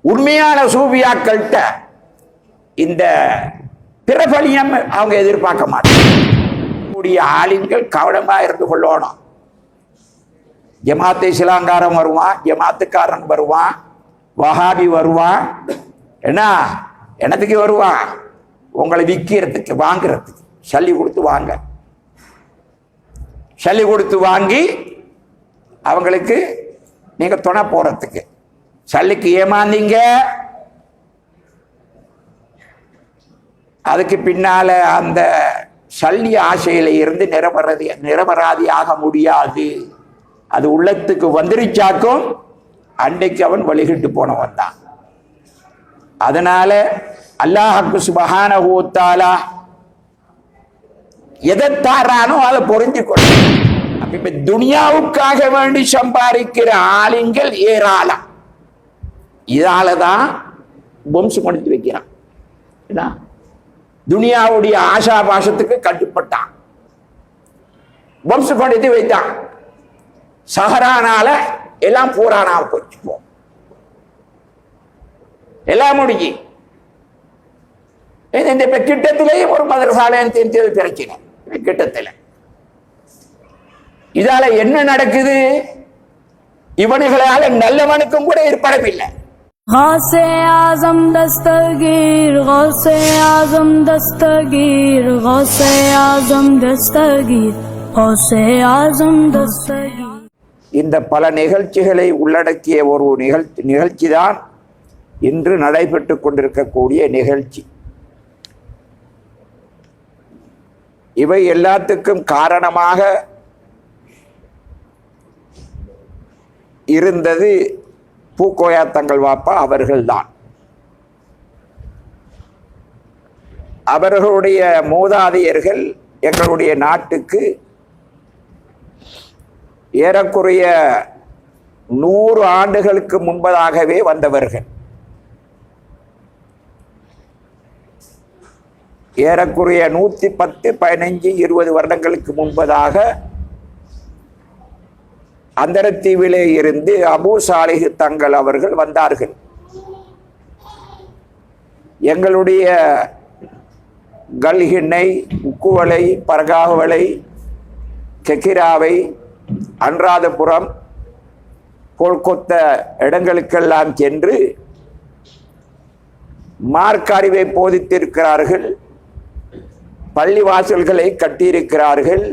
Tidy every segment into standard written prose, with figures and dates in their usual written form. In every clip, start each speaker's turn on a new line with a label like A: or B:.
A: உண்மையான சூபியாக்கள்கிட்ட இந்த பிரபலியம் அவங்க எதிர்பார்க்க மாட்டாங்க. ஆளுங்கள் கவனமா இருந்து கொள்ளணும். ஜமாத்தை சிலாங்காரம் வருவான், ஜமாத்துக்காரன் வருவான், வஹாபி வருவான். என்ன என்னத்துக்கு வருவான்? உங்களை விற்கிறதுக்கு, வாங்குறதுக்கு. சல்லி கொடுத்து வாங்க, சல்லி கொடுத்து வாங்கி அவங்களுக்கு நீங்க துணை போறதுக்கு. சல்லிக்கு ஏமாந்தீங்க, அதுக்கு பின்னால அந்த சல்லி ஆசையில இருந்து நிரபராதி ஆக முடியாது. அது உள்ளத்துக்கு வந்துருச்சாக்கும் அன்றைக்கு அவன் வழிகிட்டு போனவன் தான். அதனால அல்லாஹ்வுக்கு சுப்ஹானஹு வ தஆலா எதை தாரானோ அதை புரிஞ்சுக்கொள்ளும். இப்ப துனியாவுக்காக வேண்டி சம்பாதிக்கிற ஆளுங்கள் ஏராளம். இதாலதான் வம்சம் கொடுத்து வைக்கிறான். துனியாவுடைய ஆசாபாசத்துக்கு கட்டுப்பட்டான், வம்சம் கொடுத்து வைத்தான். சஹரானால எல்லாம் பூரானா போச்சுப்போம், எல்லாம் முடிஞ்சு. இந்த கிட்டத்திலேயே ஒரு மதரசாலைன்னு தெரிஞ்சது பிரச்சனை. கிட்டத்தில் இதால என்ன நடக்குது? இவனுகளால நல்லவனுக்கும் கூட ஏற்படவில்லை.
B: गौसे आज़म दस्तगीर, गौसे आज़म दस्तगीर, गौसे आज़म दस्तगीर, गौसे आज़म दस्तगीर.
A: இந்த பல நிகழ்ச்சிகளை உள்ளடக்கிய ஒரு நிகழ்ச்சி தான் இன்று நடைபெற்று கொண்டிருக்கக்கூடிய நிகழ்ச்சி. இவை எல்லாத்துக்கும் காரணமாக இருந்தது பூக்கோயா தங்கள் வாப்பா அவர்கள்தான். அவர்களுடைய மூதாதையர்கள் எங்களுடைய நாட்டுக்கு ஏறக்குறைய 100 ஆண்டுகளுக்கு முன்பதாகவே வந்தவர்கள். ஏறக்குறைய 110, 15, 20 வருடங்களுக்கு முன்பதாக அந்தரத்தீவிலே இருந்து அபூ சாலிஹ் தங்கள் அவர்கள் வந்தார்கள். எங்களுடைய கல்கிண்ணை, உக்குவலை, பரகாவலை, கெக்கிராவை, அன்றாதபுரம், கோல்கொத்த இடங்களுக்கெல்லாம் சென்று மார்க்க அறிவை போதித்திருக்கிறார்கள், பள்ளிவாசல்களை கட்டியிருக்கிறார்கள்,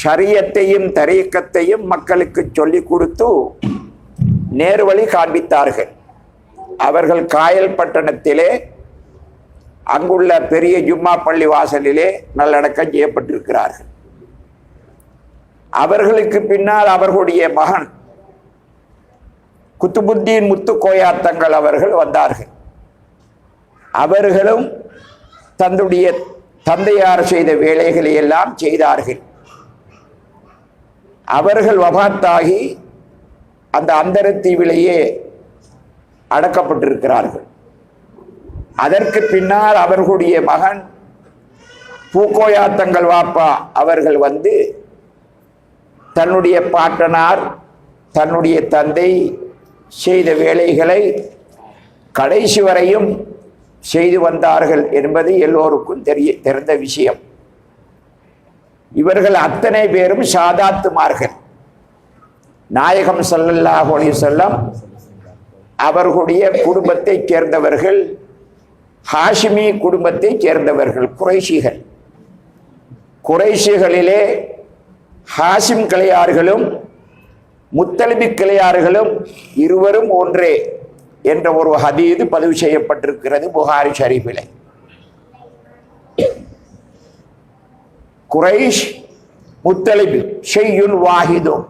A: ஷரியத்தையும் தரீக்கத்தையும் மக்களுக்கு சொல்லிக் கொடுத்து நேர்வழி காண்பித்தார்கள். அவர்கள் காயல் பட்டணத்திலே அங்குள்ள பெரிய ஜும்மா பள்ளி வாசலிலே நல்லடக்கம் செய்யப்பட்டிருக்கிறார்கள். அவர்களுக்கு பின்னால் அவர்களுடைய மகன் குத்துபுத்தீன் முத்துக்கோயா தங்கள் அவர்கள் வந்தார்கள். அவர்களும் தன்னுடைய தந்தையார் செய்த வேலைகளை எல்லாம் செய்தார்கள். அவர்கள் வபாத்தாகி அந்த அந்தரத்தீவிலேயே அடக்கப்பட்டிருக்கிறார்கள். அதற்கு பின்னால் அவர்களுடைய மகன் பூக்கோயா தங்கள் வாப்பா அவர்கள் வந்து தன்னுடைய பாட்டனார், தன்னுடைய தந்தை செய்த வேலைகளை கடைசி வரையும் செய்து வந்தார்கள் என்பது எல்லோருக்கும் தெரிந்த விஷயம். இவர்கள் அத்தனை பேரும் ஷாதாத்துமார்கள். நாயகம் ஸல்லல்லாஹு அலைஹி வஸல்லம் அவர்களுடைய குடும்பத்தை சேர்ந்தவர்கள், ஹாஷிமி குடும்பத்தை சேர்ந்தவர்கள், குறைஷிகள். குறைஷிகளிலே ஹாஷிம் கிளையார்களும் முத்தலிபி கிளையார்களும் இருவரும் ஒன்றே என்ற ஒரு ஹதீது பதிவு செய்யப்பட்டிருக்கிறது புகாரி ஷரீஃபிலே. குரைஷ், முத்தலிப், ஷையுன் வாஹிதும்,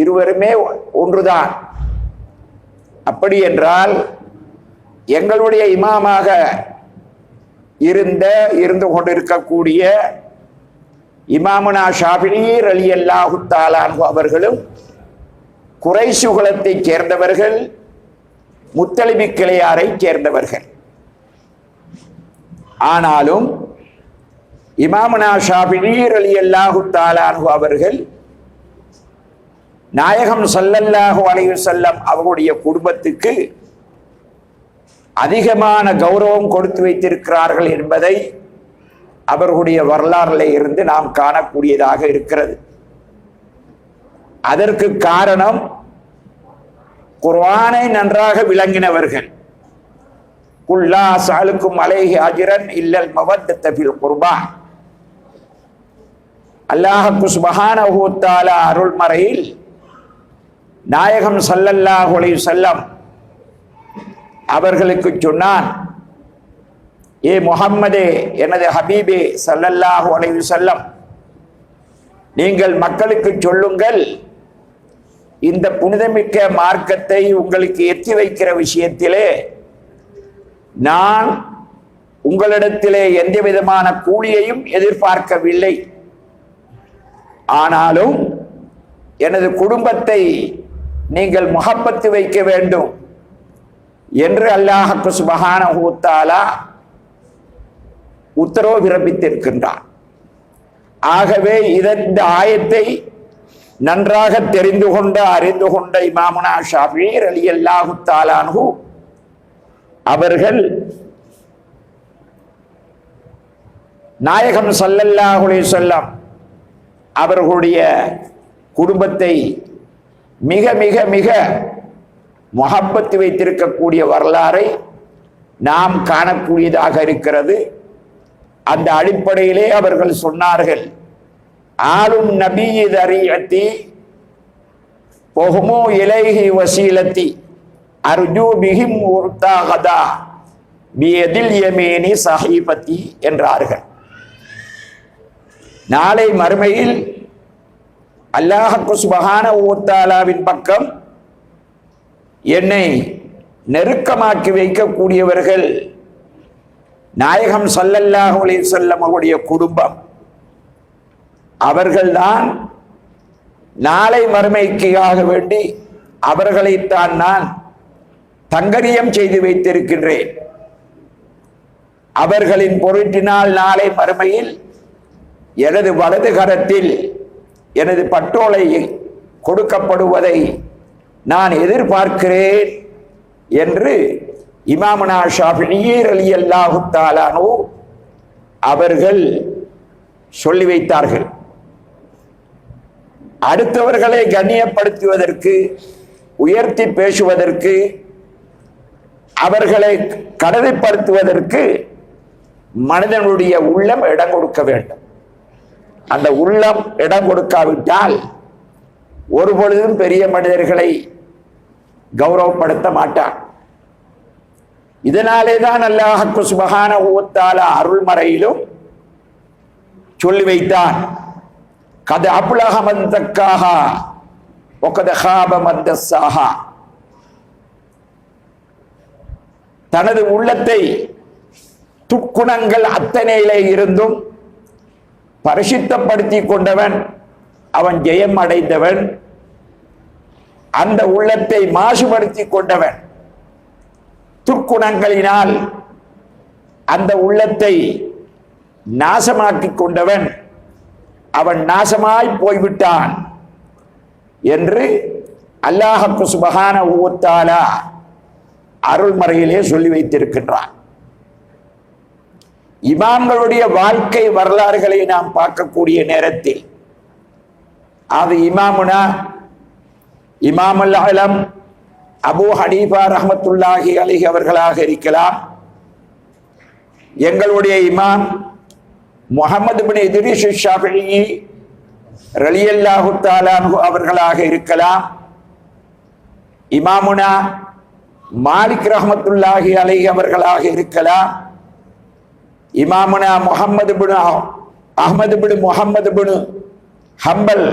A: இருவருமே ஒன்றுதான். அப்படி என்றால் எங்களுடைய இமாமாக இருந்து கொண்டிருக்கக்கூடிய இமாமுனா ஷாஃபிஈ ரலியல்லாஹு தஆலா அன்ஹு அவர்களும் குரைஷ் குலத்தை சேர்ந்தவர்கள், முத்தலிபி கிளையாரை சேர்ந்தவர்கள். ஆனாலும் இமாமுனா ஷாஃபிஈ ரலியல்லாஹு தஆலா அன்ஹு அவர்கள் நாயகம் ஸல்லல்லாஹு அலைஹி வஸல்லம் அவருடைய குடும்பத்துக்கு அதிகமான கௌரவம் கொடுத்து வைத்திருக்கிறார்கள் என்பதை அவர்களுடைய வரலாறுல இருந்து நாம் காணக்கூடியதாக இருக்கிறது. அதற்கு காரணம் குர்ஆனை நன்றாக விளங்கினவர்கள். குல்லா சாலுக்கும் அலைஹி அஜ்ரன் இல்லல் மவத்தத ஃபில் குர்பா. அல்லாஹ் சுப்ஹானஹு வ தஆலா அருள்மறையில் நாயகம் ஸல்லல்லாஹு அலைஹி வஸல்லம் அவர்களுக்கு சொன்னான், ஏ முஹம்மதே, எனது ஹபீபே ஸல்லல்லாஹு அலைஹி வஸல்லம், நீங்கள் மக்களுக்கு சொல்லுங்கள், இந்த புனிதமிக்க மார்க்கத்தை உங்களுக்கு எத்தி வைக்கிற விஷயத்திலே நான் உங்களிடத்திலே எந்த விதமான கூலியையும் எதிர்பார்க்கவில்லை. ஆனாலும் எனது குடும்பத்தை நீங்கள் முஹப்பத்து வைக்க வேண்டும் என்று அல்லாஹ் சுப்ஹானஹு வ தஆலா உத்தரவு பிறப்பித்திருக்கின்றான். ஆகவே இந்த ஆயத்தை நன்றாக தெரிந்து கொண்ட அறிந்து கொண்ட இமாமுனா ஷாஃபிஈ ரலியல்லாஹு தஆலா அன்ஹு அவர்கள் நாயகம் ஸல்லல்லாஹு அலைஹி வஸல்லம் அவர்களுடைய குடும்பத்தை மிக மிக மிக முஹப்பத்து வைத்திருக்கக்கூடிய வரலாறை நாம் காணக்கூடியதாக இருக்கிறது. அந்த அடிப்படையிலே அவர்கள் சொன்னார்கள், ஆளும் நபியி தரியத்தி பொஹுமு இலைஹி வசீலத்தி அர்ஜூ பிஹிம் உர்தாகதா பியதில் யமீனி சஹீபத்தி என்றார்கள். நாளை மறுமையில் அல்லாஹ் சுப்ஹானஹு வ தஆலாவின் பக்கம் என்னை நெருக்கமாக்கி வைக்கக்கூடியவர்கள் நாயகம் ஸல்லல்லாஹு அலைஹி வஸல்லம் அவருடைய குடும்பம். அவர்கள்தான் நாளை மறுமைக்காக வேண்டி அவர்களைத்தான் நான் தங்கரியம் செய்து வைத்திருக்கின்றேன். அவர்களின் பொருட்டினால் நாளை மறுமையில் எனது வலது கரத்தில் எனது பட்டோலை கொடுக்கப்படுவதை நான் எதிர்பார்க்கிறேன் என்று இமாமுனா ஷாஃபிஈ ரலியல்லாஹு தஆலா அன்ஹு அவர்கள் சொல்லி வைத்தார்கள். அடுத்தவர்களை கண்ணியப்படுத்துவதற்கு, உயர்த்தி பேசுவதற்கு, அவர்களை கடமைப்படுத்துவதற்கு மனிதனுடைய உள்ளம் இடம் கொடுக்க வேண்டும். அந்த உள்ளம் இடம் கொடுக்காவிட்டால் ஒரு பொழுதும் பெரிய மனிதர்களை கௌரவப்படுத்த மாட்டான். இதனாலே தான் அல்லாஹ் சுப்ஹானஹு வ தஆலா அருள்மறையிலும் சொல்லி வைத்தான், கத் அப்லஹ மன் தக்காஹா வ கத் ஹாப மன் தஸ்ஸாஹா. தனது உள்ளத்தை துக்குணங்கள் அத்தனையிலே இருந்தும் பரிசுத்தப்படுத்தி கொண்டவன் அவன் ஜெயம் அடைந்தவன். அந்த உள்ளத்தை மாசுபடுத்தி கொண்டவன், துர்க்குணங்களினால் அந்த உள்ளத்தை நாசமாக்கி கொண்டவன் அவன் நாசமாய் போய்விட்டான் என்று அல்லாஹ் சுப்ஹானஹு வ தஆலா அருள்மறையிலே சொல்லி வைத்திருக்கின்றான். இமாம்களுடைய வாழ்க்கை வரலாறுகளை நாம் பார்க்கக்கூடிய நேரத்தில் அது இமாமுனா இமாமுல் ஆலம் அபூ ஹனீஃபா ரஹ்மத்துல்லாஹி அலைஹி அவர்களாக இருக்கலாம், எங்களுடைய இமாம் முஹம்மது பின் இத்ரீஸ் ஷாஃபிஈ ரலியல்லாஹு தஆலா அன்ஹு அவர்களாக இருக்கலாம், இமாமுனா மாலிக் ரஹ்மத்துல்லாஹி அலைஹி அவர்களாக இருக்கலாம், இமாமுனா முஹம்மது பின் அஹ்மது பின் முஹம்மது பின் ஹம்பல்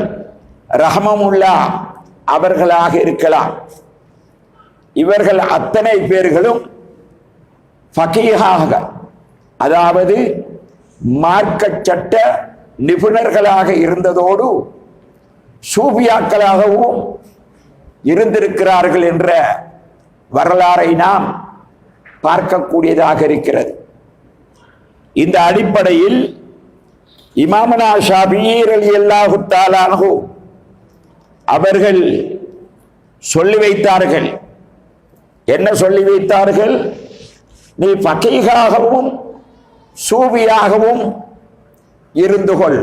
A: ரஹ்மமுல்லா அவர்களாக இருக்கலாம். இவர்கள் அத்தனை பேர்களும் ஃபகீஹாக, அதாவது மார்க்க சட்ட நிபுணர்களாக இருந்ததோடு சூஃபியாக்களாகவும் இருந்திருக்கிறார்கள் என்ற வரலாறை நாம் பார்க்கக்கூடியதாக இருக்கிறது. இந்த அடிப்படையில் இமாமுனா ஷாஃபிஈ ரலியல்லாஹு தஆலா அன்ஹு அவர்கள் சொல்லி வைத்தார்கள். என்ன சொல்லி வைத்தார்கள்? நீ ஃபகீஹாகவும் சூபியாகவும் இருந்து கொள்,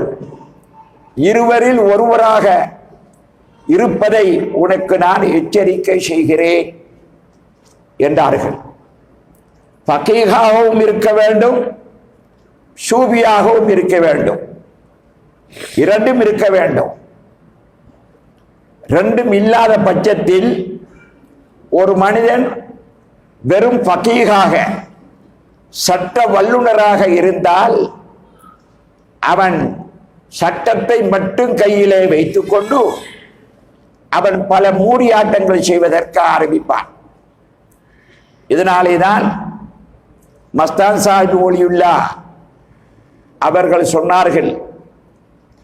A: இருவரில் ஒருவராக இருப்பதை உனக்கு நான் எச்சரிக்கை செய்கிறேன் என்றார்கள். ஃபகீஹாகவும் இருக்க வேண்டும், சூபியாகவும் இருக்க வேண்டும், இரண்டும் இருக்க வேண்டும். ரெண்டும் இல்லாத பட்சத்தில் ஒரு மனிதன் வெறும் ஃபகீஹாக சட்ட வல்லுநராக இருந்தால் அவன் சட்டத்தை மட்டும் கையிலே வைத்துக்கொண்டு அவன் பல மூடியாட்டங்கள் செய்வதற்கு ஆரம்பிப்பான். இதனாலே தான் மஸ்தான் சாஹிப் ஒலியுல்லா அவர்கள் சொன்னார்கள்,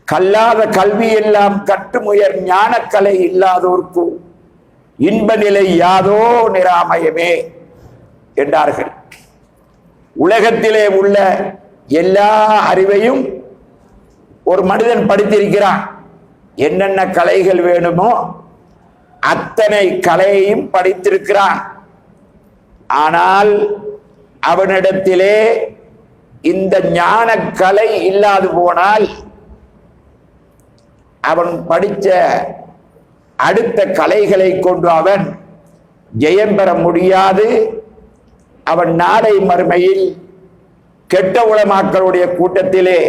A: கல்லாத கல்வி எல்லாம் கற்றுமுயர் ஞானக்கலை இல்லாதோர்க்கு இன்ப நிலை யாதோ நிராமயமே என்றார்கள். உலகத்திலே உள்ள எல்லா அறிவையும் ஒரு மனிதன் படித்திருக்கிறான். என்னென்ன கலைகள் வேணுமோ அத்தனை கலையையும் படித்திருக்கிறான். ஆனால் அவனிடத்திலே இந்த ஞான கலை இல்லாது போனால் அவன் படித்த அடுத்த கலைகளை கொண்டு அவன் ஜெயம் பெற முடியாது. அவன் நாளை மறுமையில் கெட்ட உலமாக்களுடைய கூட்டத்திலே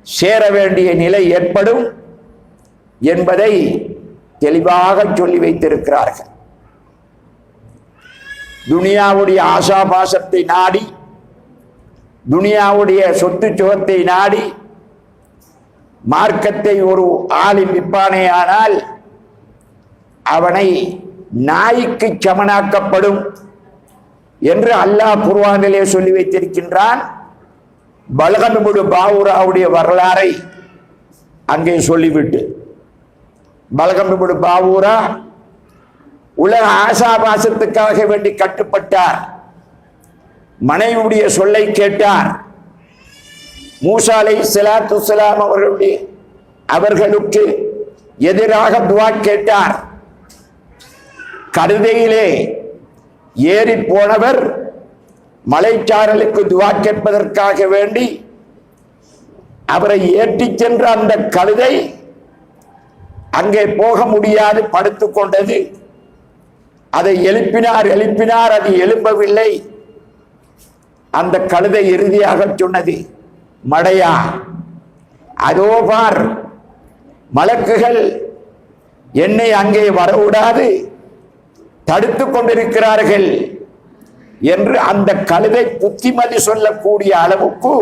A: சேர வேண்டிய நிலை ஏற்படும் என்பதை தெளிவாக சொல்லி வைத்திருக்கிறார்கள். துனியாவுடைய ஆசாபாசத்தை நாடி, துனியாவுடைய சொத்து சுகத்தை நாடி மார்க்கத்தை ஒரு ஆளின் விற்பானே ஆனால் அவனை நாய்க்கு சமனாக்கப்படும் என்று அல்லாஹ் குர்ஆனிலே சொல்லி வைத்திருக்கின்றான். பல்கம் இப்னு பாவூராவுடைய வரலாறை அங்கே சொல்லிவிட்டு, பல்கம் இப்னு பாவூரா உலக ஆசாபாசத்துக்காக வேண்டி கட்டுப்பட்டார். மனைவியுடைய சொல்லை கேட்டார். மூசா அலைஹிஸ்ஸலாத்து வஸ்ஸலாம் அவர்களுக்கு எதிராக துஆ கேட்டார். கழுதையிலே ஏறி போனவர் மலைச்சாரலுக்கு துஆ கேட்பதற்காக வேண்டி அவரை ஏற்றிச் சென்ற அந்த கழுதை அங்கே போக முடியாது, படுத்துக் கொண்டது. அதை எழுப்பினார், அது எழும்பவில்லை. அந்த கழுதை இறுதியாக சொன்னது, மடையா, அதோ பார், மலக்குகள் என்னை அங்கே வரவிடாது தடுத்துக் கொண்டிருக்கிறார்கள் என்று அந்த கழுதை புத்திமதி சொல்லக்கூடிய அளவுக்கு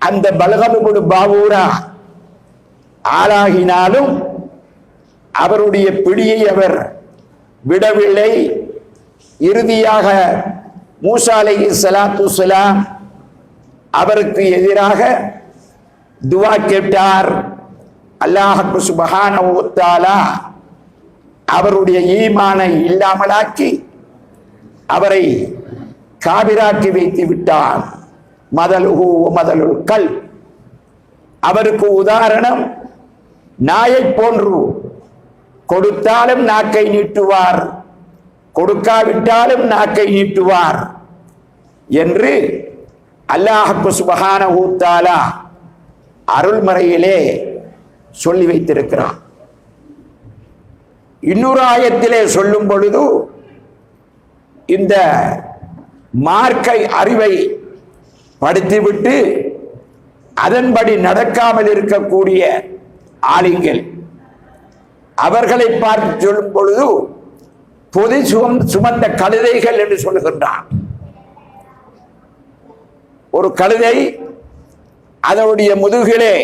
A: அந்த பல்கம் இப்னு பாவூரா ஆளாகினாலும் அவருடைய பிடியை அவர் விடவில்லை. இறுதியாக மூசா அலைஹிஸ்ஸலாத்து வஸ்ஸலாம் அவருக்கு எதிராக துஆ கேட்டார். அல்லாஹ் சுப்ஹானஹு வ தஆலா அவருடைய ஈமானை இல்லாமலாக்கி அவரை காபிராக்கி வைத்து விட்டார். மதலுஹு மதலுல் கல், அவருக்கு உதாரணம் நாயை போன்று, கொடுத்தாலும் நாக்கை நீட்டுவார், கொடுக்காவிட்டாலும் நாக்கை நீட்டுவார் என்று அல்லாஹ் சுப்ஹானஹு வ தஆலா அருள்மறையிலே சொல்லி வைத்திருக்கிறான். இன்னொரு ஆயத்திலே சொல்லும் பொழுது இந்த மார்க்கை அறிவை படித்துவிட்டு அதன்படி நடக்காமல் இருக்கக்கூடிய ஆலிங்கள் அவர்களை பார்த்து சொல்லும் பொழுது பொதி சுமந்த கழுதைகள் என்று சொல்லுகின்றான். ஒரு கழுதை அதனுடைய முதுகிலே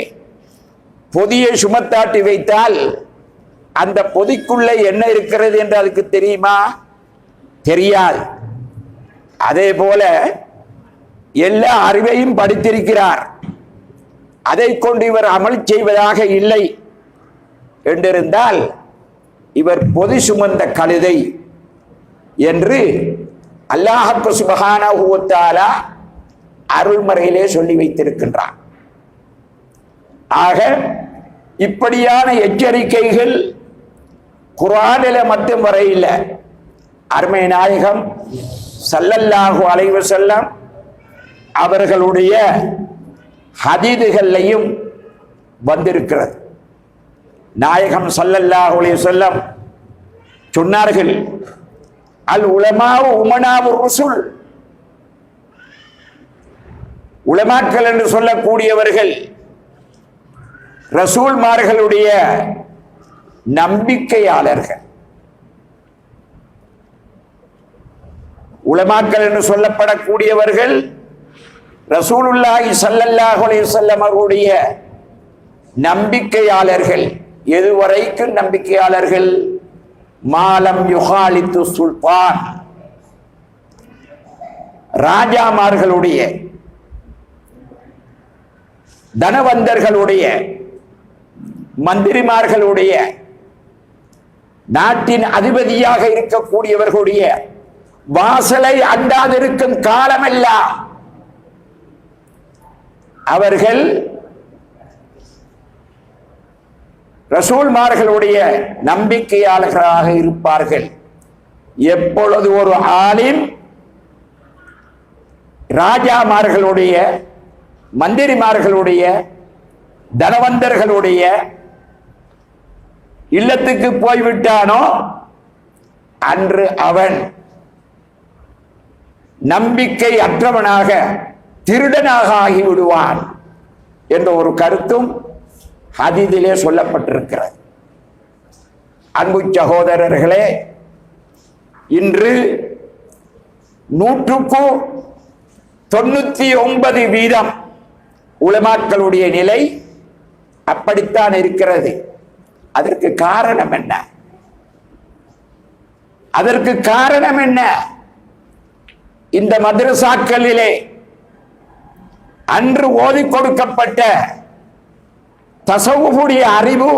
A: பொதியை சுமத்தாட்டி வைத்தால் அந்த பொதிக்குள்ளே என்ன இருக்கிறது என்று அதுக்கு தெரியுமா? தெரியாது. அதே போல எல்லா அறிவையும் படித்திருக்கிறார், அதை கொண்டு இவர் அமல் செய்வதாக இல்லை என்றிருந்தால் இவர் பொதி சுமந்த கழுதை என்று அல்லாஹ் சுப்ஹானஹு வ தஆலா அருள்மறையிலே சொல்லி வைத்திருக்கின்றான். ஆக இப்படியான எச்சரிக்கைகள் குர்ஆனிலே மட்டும் வரையில்லை, அருமை நாயகம் ஸல்லல்லாஹு அலைஹி வஸல்லம் அவர்களுடைய ஹதீதுகள்லையும் வந்திருக்கிறது. நாயகம் ஸல்லல்லாஹு அலைஹி வஸல்லம் சொன்னார்கள், அல் உலமாவு உமனாவு ருசுல். உலமாக்கள் என்று சொல்லக்கூடியவர்கள் ரசூல்மார்களுடைய நம்பிக்கையாளர்கள். உலமாக்கள் என்று சொல்லப்படக்கூடியவர்கள் ரசூலுல்லாஹி ஸல்லல்லாஹு அலைஹி வஸல்லம் அவருடைய நம்பிக்கையாளர்கள். எதுவரைக்கும் நம்பிக்கையாளர்கள்? மாலம் யுகாலித்து சுல்தான், ராஜாமார்களுடைய தனவந்தர்களுடைய மந்திரிமார்களுடைய நாட்டின் அதிபதியாக இருக்கக்கூடியவர்களுடைய வாசலை அண்டாதிருக்கும் காலமெல்லாம் அவர்கள் ரசூல்மார்களுடைய நம்பிக்கையாளர்களாக இருப்பார்கள். எப்பொழுது ஒரு ஆலிம் ராஜாமார்களுடைய மந்திரிமார்களுடைய தனவந்தர்களுடைய இல்லத்துக்கு போய்விட்டானோ அன்று அவன் நம்பிக்கை அற்றவனாக திருடனாக ஆகிவிடுவான் என்ற ஒரு கருத்தும் ஹதீஸிலே சொல்லப்பட்டிருக்கிறது. அன்பு சகோதரர்களே, இன்று 99% உலமாக்களுடைய நிலை அப்படித்தான் இருக்கிறது. அதற்கு காரணம் என்ன? அதற்கு காரணம் என்ன? இந்த மதரசாக்களிலே அன்று ஓதி கொடுக்கப்பட்ட தஸவ்வுஃபுடைய அறிவு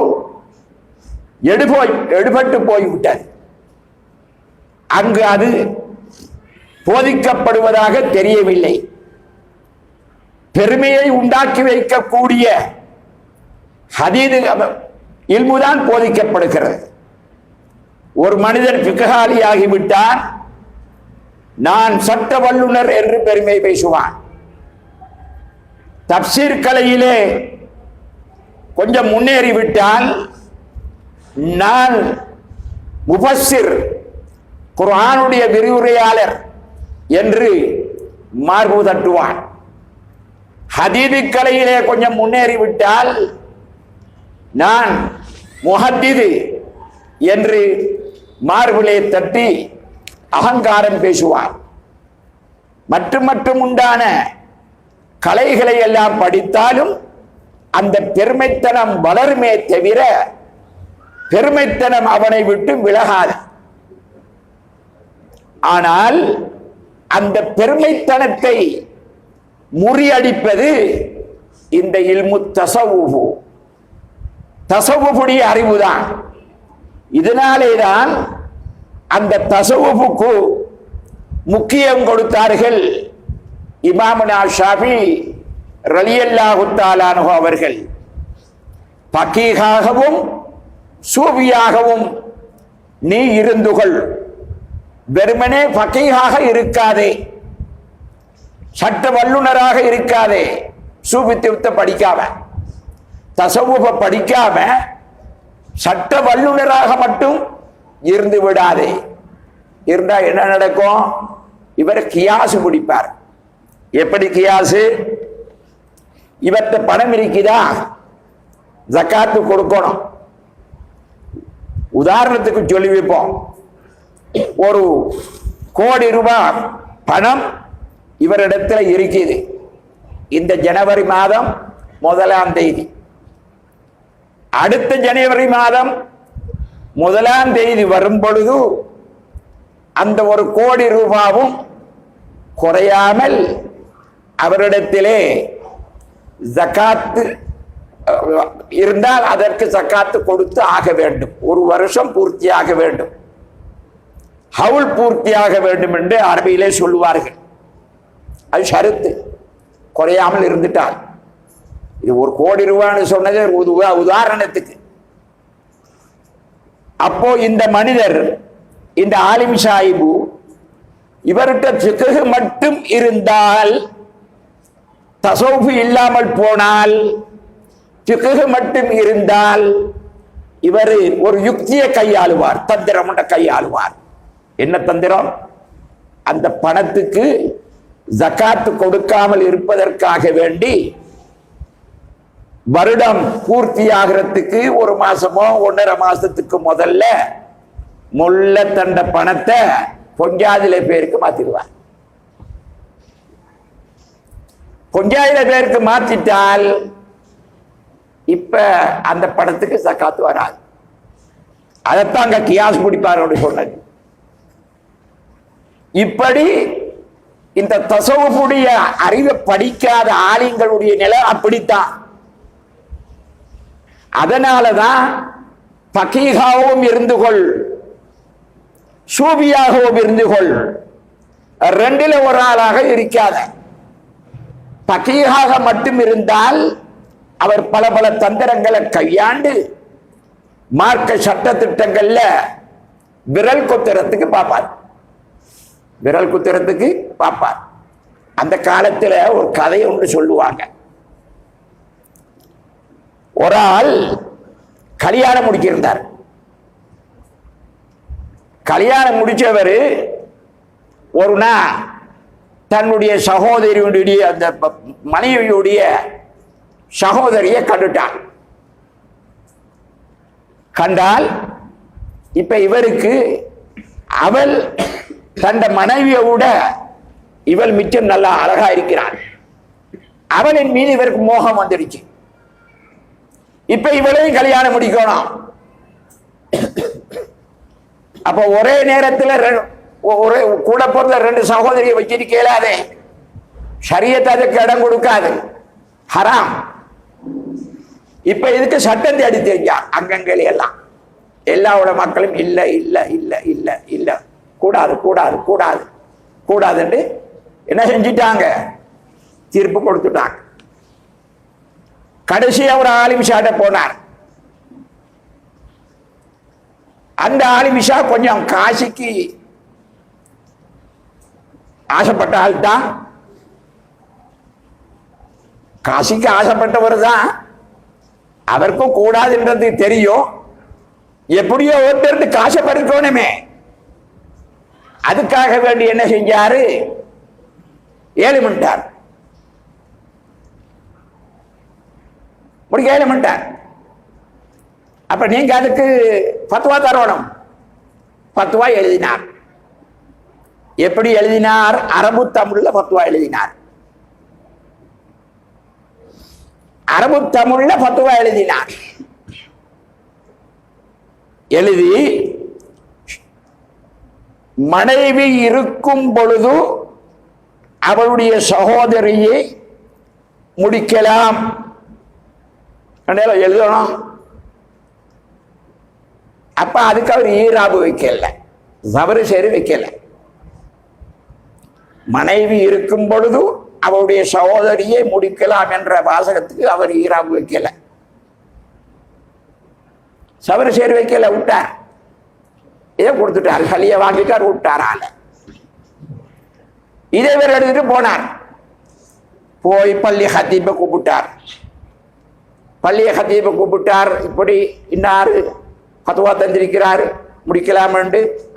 A: எடுபட்டு போய்விட்டது. அங்கு அது போதிக்கப்படுவதாக தெரியவில்லை. பெருமையை உண்டாக்கி வைக்கக்கூடிய ஹதீது இல்முதான் போதிக்கப்படுகிறது. ஒரு மனிதர் ஃபிக்ஹாலியாகிவிட்டான், நான் சட்ட வல்லுனர் என்று பெருமை பேசுவான். தப்சீர் கலையிலே கொஞ்சம் முன்னேறிவிட்டால் நான் முஃபஸ்ஸிர், குர்ஆனுடைய விரிவுரையாளர் என்று மார்பு தட்டுவான். ஹதீது கலையிலே கொஞ்சம் முன்னேறிவிட்டால் நான் முஹத்திது என்று மார்பிலே தட்டி அகங்காரம் பேசுவான். மற்றும் உண்டான கலைகளை எல்லாம் படித்தாலும் அந்த பெருமைத்தனம் வளருமே தவிர பெருமைத்தனம் அவனை விட்டு விலகாது. ஆனால் அந்த பெருமைத்தனத்தை முறியடிப்பது இந்த இல்மு தஸவ்வுஃப், தஸவ்வுஃபுடைய அறிவுதான். இதனாலேதான் அந்த தஸவ்வுஃபுக்கு முக்கியம் கொடுத்தார்கள் இமாமுனா ஷாஃபி ரலியல்லாஹு தஆலா அன்ஹு அவர்கள். ஃபகீஹாகவும் சூஃபியாகவும் நீ இருந்துகொள், வெறுமனே ஃபகீஹாக இருக்காதே, சட்ட வல்லுனராக இருக்காதே, சூஃபித்துவத்தை படிக்காம தஸவ்வுஃபை படிக்காம சட்ட வல்லுனராக மட்டும் இருந்து விடாதே. இருந்தா என்ன நடக்கும்? இவர் கியாசு பிடிப்பார். எப்படி கியாசு? இவர்கிட்ட பணம் இருக்குதா, ஜக்காத்து கொடுக்கணும். உதாரணத்துக்கு சொல்லி வைப்போம், ஒரு கோடி ரூபாய் பணம் இவரிடத்துல இருக்குது. இந்த ஜனவரி மாதம் 1ஆம் தேதி, அடுத்த ஜனவரி மாதம் 1ஆம் தேதி வரும் பொழுது அந்த ஒரு கோடி ரூபாவும் குறையாமல் அவரிடத்திலே ஜக்காத்து இருந்தால் அதற்கு ஜக்காத்து கொடுத்து ஆக வேண்டும். ஒரு வருஷம் பூர்த்தியாக வேண்டும், ஹவுல் பூர்த்தியாக வேண்டும் என்று அரபியிலே சொல்லுவார்கள். அது ஷரத்து, குறையாமல் இருந்துட்டால். இது ஒரு கோடி ரூபான்னு சொன்னது உதாரணத்துக்கு. அப்போ இந்த மனிதர், இந்த ஆலிம் சாஹிபு இவர்கிட்ட ஃபிக்ஹ் மட்டும் இருந்தால், தஸவ்வுஃப் இல்லாமல் போனால், ஃபிக்ஹ் மட்டும் இருந்தால் இவர் ஒரு யுக்தியை கையாளுவார், தந்திரம் கையாளுவார். என்ன தந்திரம்? அந்த பணத்துக்கு ஜகாத்து கொடுக்காமல் இருப்பதற்காக வேண்டி வருடம் பூர்த்தியாகிறதுக்கு 1 மாசமோ 1.5 மாசத்துக்கு முதல்ல முள்ள தண்ட பணத்தை பொஞ்சாதில பேருக்கு மாத்திடுவார். பொஞ்சாதில பேருக்கு மாத்திட்டால் இப்ப அந்த பணத்துக்கு ஜகாத்து வராது. அதைத்தான் அங்க கியாஸ் பிடிப்பார் சொன்னது. இப்படி இந்த தஸவ்வுஃபுடைய அறிவை படிக்காத ஆலிம்களுடைய நிலை அப்படித்தான். அதனாலதான் ஃபகீஹாகவும் இருந்து கொள், சூபியாகவும் இருந்து கொள், ரெண்டில ஒரு ஆளாக இருக்காத. ஃபகீஹாக மட்டும் இருந்தால் அவர் பல பல தந்திரங்களை கையாண்டு மார்க்க சட்ட திட்டங்கள்ல விரல் குத்துறதுக்கு பார்ப்பார், விரல் குத்துறதுக்கு பார்ப்பார். அந்த காலத்துல ஒரு கதையை ஒன்று சொல்லுவாங்க. ஒரு ஆள் கல்யாணம் முடிக்கிருந்தார். கல்யாணம் முடிச்சவர் ஒரு நாள் தன்னுடைய சகோதரியுடைய அந்த மனைவியுடைய சகோதரியை கண்டுட்டார். கண்டால் இப்ப இவருக்கு அவள் தன் மனைவியை விட இவள் மிச்சம் நல்லா அழகா இருக்கிறாள். அவளின் மீது இவருக்கு மோகம் வந்துடுச்சு. இப்ப இவளையும் கல்யாணம் முடிக்கணும். அப்ப ஒரே நேரத்தில் ஒரே கூட பிறந்த 2 சகோதரியை வச்சுட்டு கேளாதே, ஷரியத் அதுக்கு இடம் கொடுக்காது, ஹராம். இப்ப இதுக்கு சட்டம் தேடி தெரிஞ்சா அங்கங்கள் எல்லாம் எல்லாவோட மக்களும் இல்ல இல்ல இல்ல இல்ல இல்ல கூடாது கூடாது கூடாது கூடாதுன்னு என்ன செஞ்சிட்டாங்க, தீர்ப்பு கொடுத்துட்டாங்க. கடைசியா ஒரு ஆலிமிஷாட்ட போனார். அந்த ஆலிமிஷா கொஞ்சம் காசிக்கு ஆசைப்பட்ட ஆள் தான், காசிக்கு ஆசைப்பட்டவர் தான். அவருக்கும் கூடாதுன்றது தெரியும். எப்படியோ ஒருத்தருக்கு காசை பறிக்கணுமே, அதுக்காக வேண்டி என்ன செஞ்சாரு, ஏழுமண்டார். முடிக்க ஏழுமண்டார். அப்ப நீங்க அதுக்கு பத்துவா தரணும். பத்துவா எழுதினார். எப்படி எழுதினார்? அரபு தமிழ்ல பத்துவா எழுதினார். அரபு தமிழ்ல பத்துவா எழுதினார். எழுதி மனைவி இருக்கும் பொழுது அவளுடைய சகோதரியை முடிக்கலாம் எழுதணும். அப்ப அதுக்கு அவர் ஈராபு வைக்கல, சபரு சரி வைக்கல. மனைவி இருக்கும் பொழுது அவருடைய சகோதரியை முடிக்கலாம் என்ற வாசகத்துக்கு அவர் ஈராபு வைக்கல, சபரு சரி வைக்கல, விட்டார். இதை கொடுத்துட்டார், கலிய வாங்கிட்டார், விட்டார் ஆள. இதை வேற எடுத்துட்டு போனார். போய் பள்ளி ஹத்தீபை கூப்பிட்டார். பள்ளிய ஹத்தீபை கூப்பிட்டார். இப்படி இன்னாரு பத்துவா தந்திருக்கிறார், முடிக்கலாம்,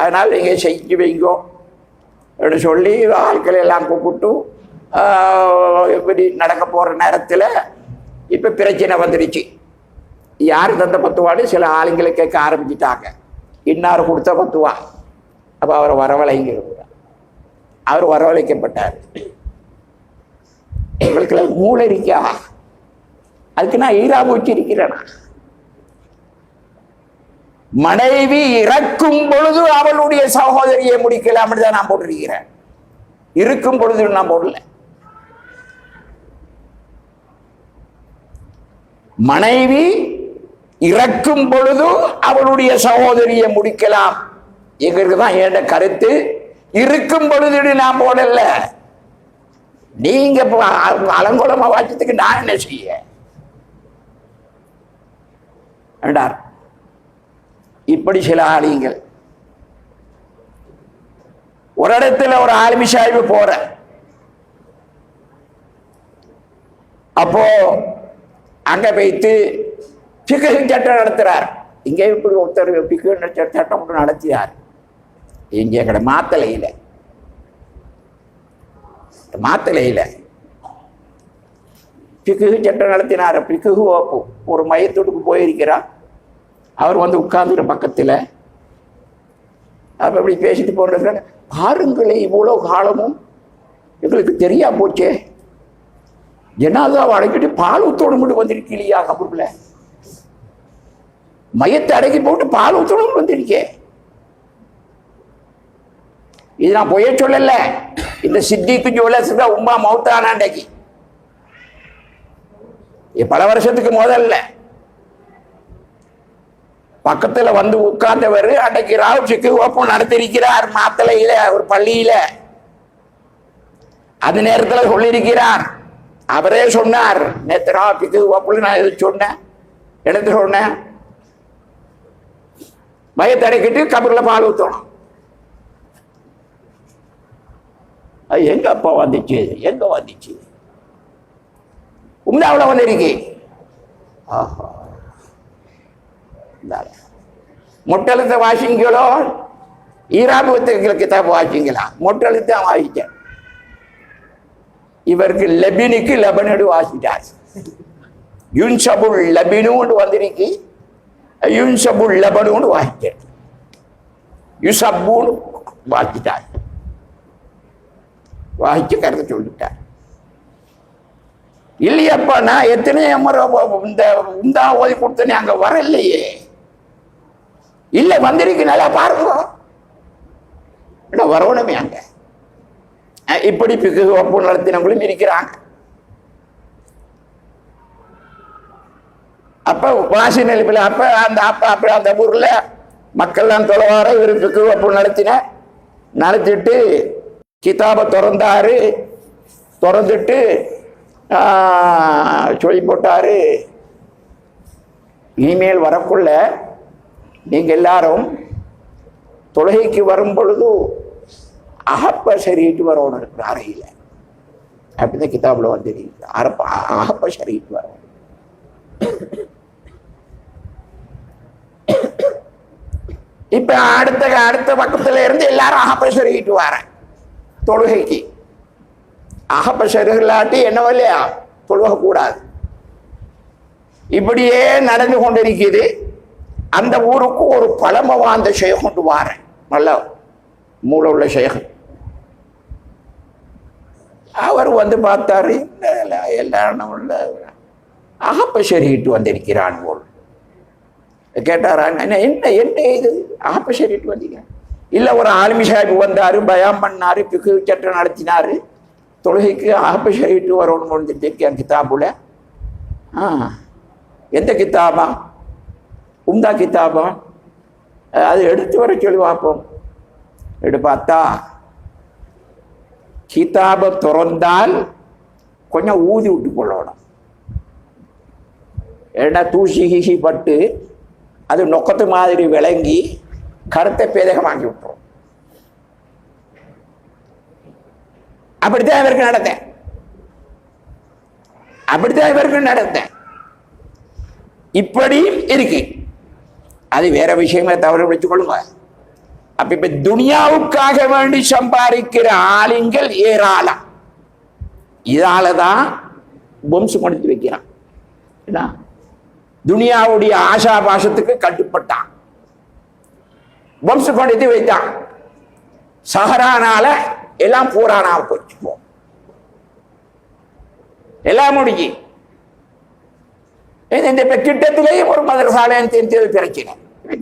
A: அதனால் நீங்க செஞ்சு வைங்கோ அப்படின்னு சொல்லி ஆட்களை எல்லாம் கூப்பிட்டு இப்படி நடக்க போற நேரத்தில் இப்ப பிரச்சனை வந்துடுச்சு. யாரு தந்த பத்துவாடு சில ஆளுங்களை கேட்க ஆரம்பிச்சுட்டாங்க. இன்னார் கொடுத்த பத்துவா. அப்ப அவரை வரவழைக்கிறார். அவர் வரவழைக்கப்பட்டார். உங்களுக்கு மூளை இருக்கா? அதுக்கு நான் ஈராபு வச்சிருக்கிறேன். மனைவி இறக்கும் பொழுது அவளுடைய சகோதரியை முடிக்கலாம் தான் நான் போட்டிருக்கிறேன். இருக்கும் பொழுது நான் போடல. மனைவி இறக்கும் பொழுது அவளுடைய சகோதரியை முடிக்கலாம் எங்களுக்கு தான் ஏண்ட கருத்து. இருக்கும் பொழுது நான் போடல. நீங்க அலங்கோலமா வாச்சத்துக்கு நான் என்ன செய்ய வேண்டார். இப்படி சில ஆலிங்கள் ஒரு இடத்துல ஒரு ஆலிமி சாஹிபு போற, அப்போ அங்க வைத்து பிக்கு சட்டம் நடத்துறார். இங்கே இப்படி ஒருத்தர் பிக்கு சட்டம் ஒன்று நடத்தினார். இங்கே கடை மாத்தலையில பிக்கு சட்டம் நடத்தினார். பிக்கு ஒரு மையத்தோட்டுக்கு போயிருக்கிறார். அவர் வந்து உட்கார்ந்துற பக்கத்தில் அப்ப இப்படி பேசிட்டு போடுறாங்க. பாருங்களே, இவ்வளவு காலமும் எங்களுக்கு தெரியா போச்சே, ஜனாதாவை அடக்கிட்டு பால் ஊத்தோடு மட்டும் வந்திருக்கீங்களா? கபூர்ல மையத்தை அடக்கி போட்டு பால் ஊத்தோடு வந்திருக்கே. இது நான் பொய்ய சொல்லல, இந்த சித்திக்கு ஜுவலர்ஸ் உமா மௌத்தானாண்டைக்கு பல வருஷத்துக்கு முதல்ல பக்கத்துல வந்து உட்கார்ந்தவர் அன்றைக்கு ராவுக்கு ஓப்பம் நடத்திருக்கிறார் மாத்தலையில ஒரு பள்ளியில. அந்த நேரத்தில் சொல்லியிருக்கிறார், அவரே சொன்னார், நேற்று ராவுக்கு ஓப்பல் நான் எது சொன்னேன், எடுத்து சொன்னேன், மையத்தடைக்கிட்டு கபூர்ல பால் ஊத்தணும். அது எங்க அப்பா வந்துச்சு, எங்க வந்துச்சு? உம்தாவில் வந்திருக்கு. ஆஹா, மொட்டெழுத்த வாசிங்களோ, ஈராபுத்துக்கு கிதாப் வாசிங்களா? மொட்டெழுத்த வாசிச்சேன். இவருக்கு லெபினுக்கு லெபனடு வாசிட்டார். யுன்சபுல் லெபினு வந்திருக்கு, யுன்சபுல் லெபனு வாசிச்சேன். யுசப்புன்னு வாசிட்டார். வாசிச்சு கருத்தை சொல்லிட்டார். இல்லையப்பா, நான் எத்தனையோ முறை இந்த உந்தா ஓதி கொடுத்தனே, அங்க வரலையே. இல்ல வந்திருக்கு, நல்லா பாருங்க, வரணுமே அங்க. இப்படி ஒப்பு நடத்தினவங்களும் இருக்கிறாங்க. அப்ப வாசி நிலைப்பில் அப்ப அந்த ஊர்ல மக்கள்லாம் தொலைவார இவருக்கு ஒப்பு நடத்திட்டு கிதாபை திறந்தாரு. திறந்துட்டு சொல்லி போட்டாரு, இனிமேல் வரக்குள்ள நீங்க எல்லாரும் தொழுகைக்கு வரும் பொழுது அகப்ப சரிட்டு வரணும் இருக்கு அறையில. அப்படிதான் கிதாபுல வந்து அகப்ப சரிட்டு வரணும். இப்ப அடுத்த பக்கத்துல இருந்து எல்லாரும் அகப்ப சரிட்டு வர தொழுகைக்கு. அகப்ப சரிகளாட்டி என்னவோ இல்லையா, தொழுக கூடாது. இப்படியே நடந்து கொண்டிருக்குது. அந்த ஊருக்கு ஒரு பழமை வாழ்ந்த ஷேக் கொண்டு வாரேன், நல்ல மூளை உள்ள ஷேக். அவர் வந்து பார்த்தாரு, எல்லாரும் அகப்ப சரிட்டு வந்திருக்கிறான் போல். கேட்டாரா, என்ன என்ன இது அகப்ப சரிட்டு வந்தீங்க? இல்லை, ஒரு ஆலிமி சாஹிப் வந்தாரு, பயான் பண்ணாரு, பிக்கு சட்டம் நடத்தினாரு, தொழுகைக்கு அகப்ப சரிட்டு வரணும் வந்துட்டு கிதாபுல. எந்த கிதாபா? உம்தா கிதாபா? அது எடுத்து வர சொல்லி பார்ப்போம். எடுத்து பார்த்தா கிதாபை திறந்தால் கொஞ்சம் ஊதி விட்டு கொள்ளணும். ஏன்னா தூசி கீசி பட்டு அது நொக்கத்து மாதிரி விளங்கி கருத்தை பேதகமாக்கி விட்டுரும். அப்படித்தான் இவருக்கு நடத்தேன். இப்படி இருக்கு. அது வேற விஷயமே தவறு வச்சுக் கொள்ளுங்க. அப்ப இப்ப துனியாவுக்காக வேண்டி சம்பாதிக்கிற ஆளுங்கள் ஏராளம். இதாலதான் பொம்சு கொடுத்து வைக்கிறான். துனியாவுடைய ஆசா பாசத்துக்கு கட்டுப்பட்டான், பொம்சு கொடுத்து வைத்தான். சஹரானால எல்லாம் பூரானா போச்சு, எல்லாம் முடிஞ்சு. இந்த கிட்டத்திலேயும் ஒரு மதரசாலைன்னு தெரிஞ்சது பிரச்சனை.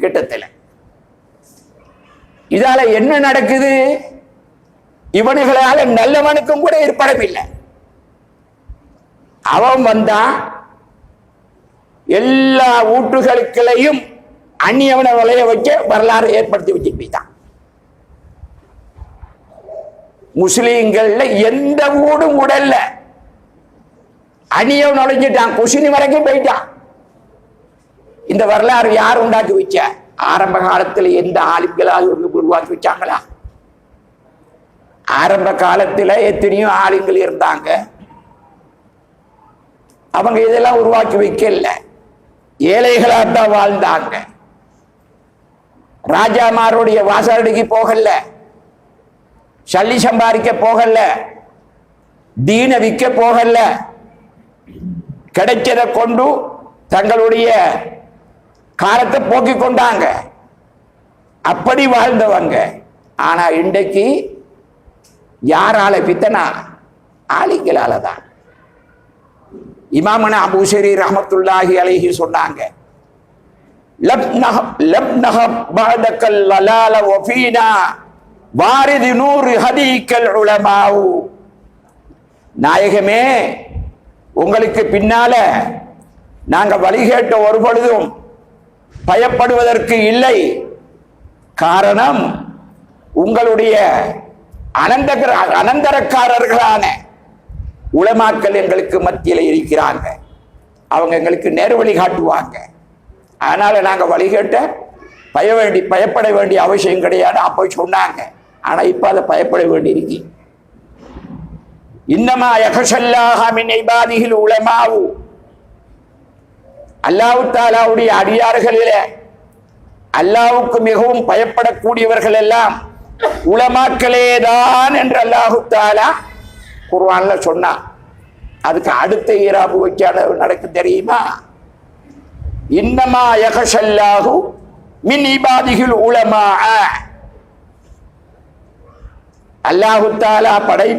A: கிட்டத்தில் இதால என்ன நடக்குது? இவனுகளால நல்லவனுக்கும் கூட ஏற்படவில்லை. அவன் வந்தா எல்லா ஊற்றுகளுக்களையும் அந்நியவனை விளைய வைக்க வரலாறு ஏற்படுத்தி வச்சுட்டு போய்தான். முஸ்லீம்கள்ல எந்த ஊடும் உடல்ல அந்நியவன் நுழைஞ்சிட்டான், குசினி வரைக்கும் போயிட்டான். இந்த வரலாறு யார் உண்டாக்கி வச்ச? ஆரம்ப காலத்தில் எந்த ஆளுங்களால் உருவாக்கி வச்சாங்களா? ஆரம்ப காலத்தில் எத்தனையோ ஆளுங்கள் இருந்தாங்க. அவங்க இதெல்லாம் உருவாக்கி வைக்கல, ஏழைகளாகத்தான் வாழ்ந்தாங்க. ராஜாமாருடைய வாசலடிக்கு போகல, சல்லி சம்பாதிக்க போகல, தீன விற்க போகல, கிடைச்சதை கொண்டு தங்களுடைய காலத்தை போக்கிக் கொண்டாங்க. அப்படி வாழ்ந்தவங்க. ஆனா இன்றைக்கு யாரால பித்தனா? ஆலிங்களால தான். இமாமனா அபூ ஷரீர் ரஹ்மத்துல்லாஹி அலைஹி சொன்னாங்க, லப்னஹ பஅதக்கல் லலால வஃபீனா வாரிது நூர் ஹதீக்கல் உலமாஉ. நாயகமே, உங்களுக்கு பின்னால நாங்க வழிகேட்ட ஒரு பொழுதும் பயப்படுவதற்கு இல்லை. காரணம், உங்களுடைய அனந்தரக்காரர்களான உலமாக்கள் எங்களுக்கு மத்தியில் இருக்கிறாங்க. அவங்க எங்களுக்கு நேர்வழி காட்டுவாங்க. அதனால நாங்க வழிகேட்ட பயப்பட வேண்டிய அவசியம் கிடையாது அப்போ சொன்னாங்க. ஆனா இப்ப அதை பயப்பட வேண்டியிருக்கு. இன்னமா யஹ்ஷல்லாஹ மின் இபாதிஹில் உலமாஉ. அல்லாஹ் தஆலாவுடைய அடியார்களிலே அல்லாஹ்வுக்கு மிகவும் பயப்படக்கூடியவர்கள் எல்லாம் உலமாக்களேதான் என்று அல்லாஹ் தஆலா குர்ஆன்ல சொன்னான். அதுக்கு அடுத்த ஈராபு வைக்காத நடக்கு தெரியுமா? இன்னமா யஹ்ஷல்லாஹு மின் இபாதிஹில் உலமாஅ. அல்லாஹ் தஆலா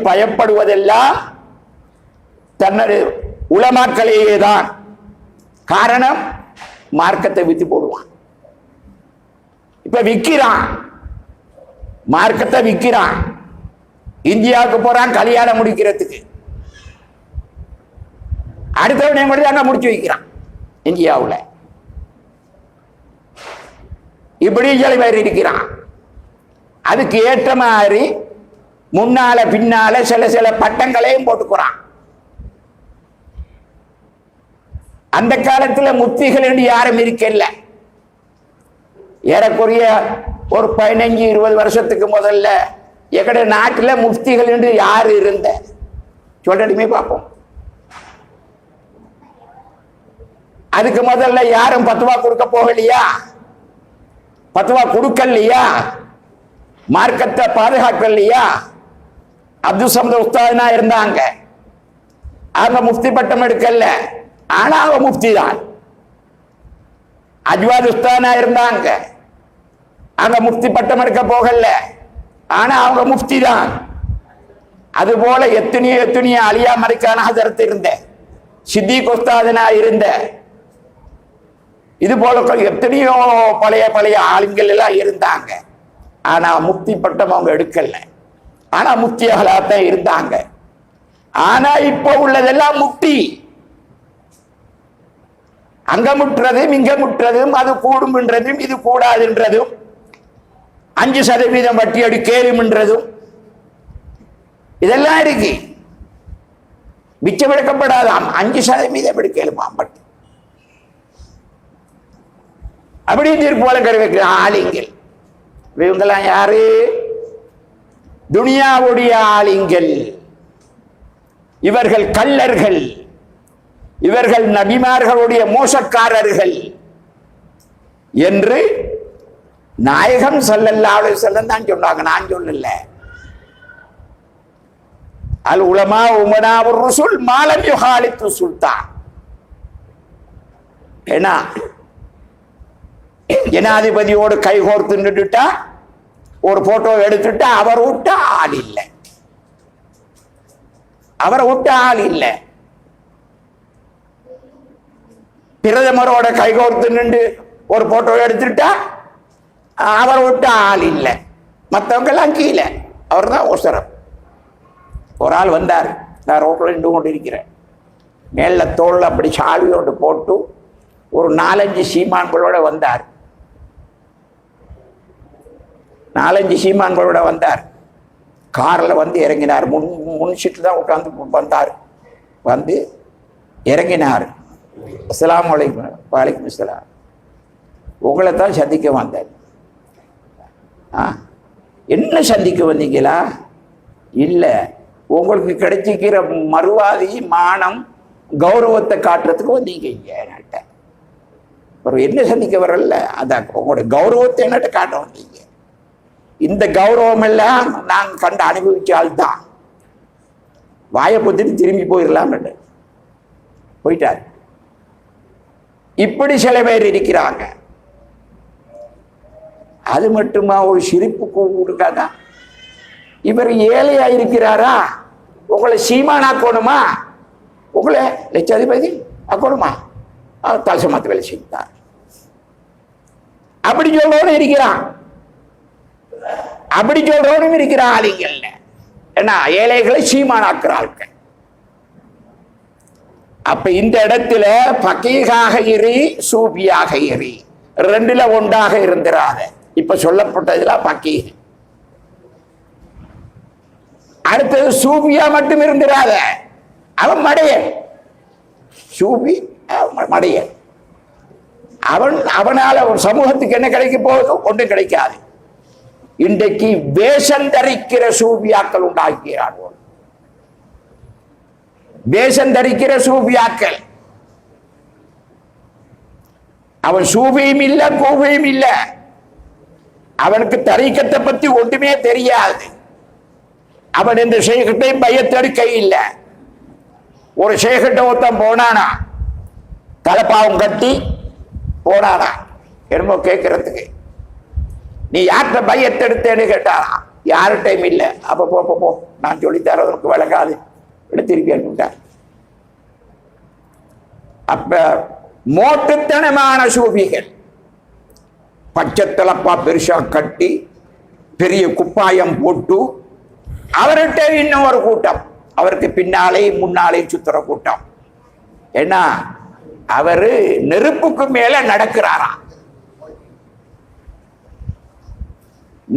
A: பயப்படுவதெல்லாம் தன்னது உலமாக்களேதான். காரணம், மார்க்கத்தை வித்து போடுவான். இப்ப விற்கிறான், மார்க்கத்தை விற்கிறான். இந்தியாவுக்கு போறான் கல்யாணம் முடிக்கிறதுக்கு, அடுத்தவனை கூட அங்க முடிச்சு வைக்கிறான் இந்தியாவில். இப்படி சில பேர் இருக்கிறான். அதுக்கு ஏற்ற மாதிரி முன்னால பின்னால சில பட்டங்களையும் போட்டுக்கிறான். அந்த காலத்துல முஃப்திகள் என்று யாரும் இருக்கல. ஏறக்குறைய ஒரு 15-20 வருஷத்துக்கு முதல்ல எங்கட நாட்டில் முஃப்திகள் என்று யாரு இருந்த சொல்லட்டுமே பார்ப்போம். அதுக்கு முதல்ல யாரும் பத்துவா கொடுக்க போகலையா? பத்துவா கொடுக்கலையா? மார்க்கத்தை பாதுகாக்கலையா? அப்துல் சமத் உஸ்தாத்னா இருந்தாங்க. அவங்க முஃப்தி பட்டம் எடுக்கல, ஆனா அவங்க முஃப்தி தான். அஜ்வாத் உஸ்தாத்னா இருந்தாங்க. அவங்க முஃப்தி பட்டம் எடுக்க போகல, ஆனா அவங்க முஃப்தி தான். அது போல எத்தனையோ அலியா மரிக்கான ஹஜரத் இருந்த, சித்திக் உஸ்தாத்னா இருந்த, இது போல எத்தனையோ பழைய ஆளுங்கள் எல்லாம் இருந்தாங்க. ஆனா முஃப்தி பட்டம் அவங்க எடுக்கல, ஆனா முஃப்தியாகத்தான் இருந்தாங்க. ஆனா இப்ப உள்ளதெல்லாம் முஃப்தி. அங்க முற்றதும் இங்க முற்றதும், அது கூடும்ன்றதும் இது கூடாதுன்றதும், 5% வட்டி எடுக்கேறும்ன்றதும் இதெல்லாம் இருக்கு. மிச்சம் எடுக்கப்படாதாம், 5% எடுக்கலுமாம் வட்டி. அப்படி தீர்ப்பு வழங்க வைக்கிற ஆளிங்கள். இவங்கெல்லாம் யாரு? துனியாவுடைய ஆளிங்கள். இவர்கள் கள்ளர்கள், இவர்கள் நபிமார்களுடைய மோசக்காரர்கள் என்று நாயகம் ஸல்லல்லாஹு அலைஹி வஸல்லம் தான் சொன்னாங்க, நான் சொல்லல. அல் உலமா உமனாவுர் ரசூல் மாலம் யுஹாலித்து சுல்தான். ஏன்னா ஜனாதிபதியோடு கைகோர்த்து நின்றுட்டா, ஒரு போட்டோ எடுத்துட்டா அவர் விட்ட ஆள் இல்லை, அவரை விட்ட ஆள் இல்லை. பிரதமரோட கைகோர்த்து நின்று ஒரு போட்டோ எடுத்துட்டா அவரை விட்ட ஆள் இல்லை, மற்றவங்க எல்லாம் கீழே, அவர் தான் ஒசரம். ஒரு ஆள் வந்தார், நான் ரோட்டில் நின்று கொண்டு இருக்கிறேன். மேல தோளில் அப்படி சாவியோடு போட்டு ஒரு 4-5 சீமான்களோட வந்தார். 4-5 சீமான்களோட வந்தார். காரில் வந்து இறங்கினார். முன் சீட்டில் தான் உட்காந்து வந்தார். வந்து இறங்கினார். அஸ்ஸலாமு அலைக்கும். வலைக்கும் அஸ்ஸலாம். உங்களை தான் சந்திக்க வந்தார். என்ன சந்திக்க வந்தீங்களா? இல்லை, உங்களுக்கு கிடைச்சிக்கிற மறுவாதி மானம் கௌரவத்தை காட்டுறதுக்கு வந்தீங்க இங்க என்கிட்ட. ஒரு என்ன சந்திக்க வரல, அதான் உங்களோட கௌரவத்தை என்கிட்ட காட்ட வந்தீங்க. இந்த கௌரவம் எல்லாம் நாங்கள் கண்டு அனுபவிச்சால்தான் வாயை பொத்திட்டு திரும்பி போயிடலாம் போயிட்டார். இப்படி சில பேர் இருக்கிறாங்க. அது மட்டுமா ஒரு சிரிப்பு கொடுக்காதா? இவர் ஏழையா இருக்கிறாரா, உங்களை சீமானாக்கணுமா, உங்களை லட்சாதிபதி ஆக்கணுமா, தலசமத்து வேலை செய்தார். அப்படி சொல்றவனும் இருக்கிறான், அப்படி சொல்றவனும் இருக்கிறான். ஆளுங்கள்ல ஏன்னா ஏழைகளை சீமானாக்குறார்கள். அப்ப இந்த இடத்துல பகீகாக இரு, சூபியாக இரு, ரெண்டுல ஒன்றாக இருந்திராத. இப்ப சொல்லப்பட்டதுல பகீக. அடுத்தது சூபியா மட்டும் இருந்திராத. அவன் மடையன், சூபி மடையன். அவனால ஒரு சமூகத்துக்கு என்ன கிடைக்க போகுது? ஒன்றும் கிடைக்காது. இன்றைக்கு வேஷம் தரிக்கிற சூபியாக்கள் உண்டாக்கிறார்கள். வேஷம் தரிக்கிற சூபியாக்கள். அவன் சூபியும் இல்ல, கூபியும் இல்ல. அவனுக்கு தரிக்கத்தை பத்தி ஒன்றுமே தெரியாது. அவன் இந்த ஷேகிட்டை பயத்தெடுக்க இல்லை. ஒரு ஷேகிட்ட ஒருத்தன் போனானா, தலைப்பாவம் கட்டி போனானா என்னமோ கேட்கறதுக்கு. நீ யார்கிட்ட பையத்தெடுத்தேன்னு கேட்டானா, யார்கிட்டையும் இல்லை. அப்ப போ போ, நான் சொல்லித்தர உனக்கு விளங்காது திருப்பி அனுப்பிட்டார். அப்ப மோட்டுத்தனமான சூபிகள் பச்சை தலப்பா பெருசா கட்டி பெரிய குப்பாயம் போட்டு, அவர்கிட்ட இன்னும் ஒரு கூட்டம், அவருக்கு பின்னாலே முன்னாலே சுத்துற கூட்டம். ஏன்னா அவரு நெருப்புக்கு மேல நடக்கிறாராம்,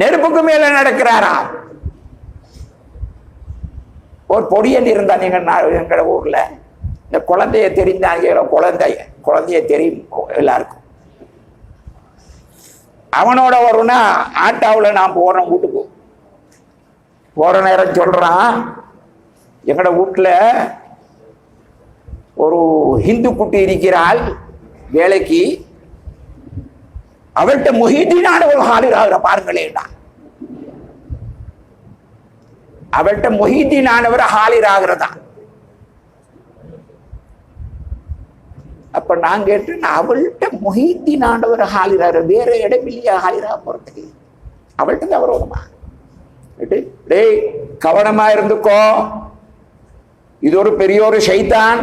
A: நெருப்புக்கு மேல நடக்கிறாராம். ஒரு பொடியன் இருந்தா நீங்க எங்கள ஊர்ல, இந்த குழந்தைய தெரிந்தாங்க, குழந்தைய தெரியும் எல்லாருக்கும். அவனோட வரும்னா ஆட்டாவில் நான் போறேன் வீட்டுக்கு. போற நேரம் சொல்றான், எங்கட வீட்டுல ஒரு ஹிந்து குட்டி இருக்கிறாள் வேலைக்கு, அவர்கிட்ட முஹிதீனான ஒரு ஹாலிராகிற பாருங்களேடா. அவர்கிட்ட முஹிதீனானவர் ஹாலிராகிறதா. அப்ப நான் கேட்டேன், அவள்கிட்ட முஹிதீனானவர் ஹாலிராகிற, வேற இடம் இல்லையா ஹாலிராக போறதுக்கு? அவள்கிட்ட தான் வருவோமா? டேய் கவனமா இருந்துக்கோ, இது ஒரு பெரிய ஒரு ஷைத்தான்,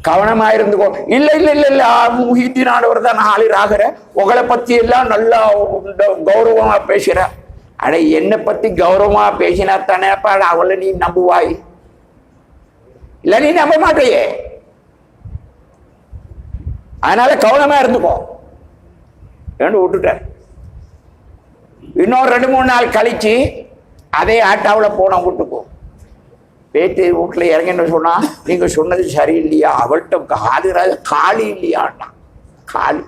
A: கவனமா இருந்துக்கோ. இல்ல இல்ல இல்ல இல்ல முஹிதீனானவர் தான் ஹாலிராகிற, உங்களை பத்தி எல்லாம் நல்லா கௌரவமா பேசுற. அட என்னை பத்தி கௌரவமா பேசினா தானே அவளை நீ நம்புவாய், இல்ல நீ நம்ப மாட்டையே. அதனால கவனமா இருந்துக்கோ என்று விட்டுட்டார். இன்னொரு 2-3 நாள் கழிச்சு அதே ஆட்டாவில் போன வீட்டுக்கு பேட்டு வீட்டுல இறங்கின்னு சொன்னா, நீங்க சொன்னது சரியில்லையா, அவள்கிட்ட ஹாலிராக காளி இல்லையான்னா. காளி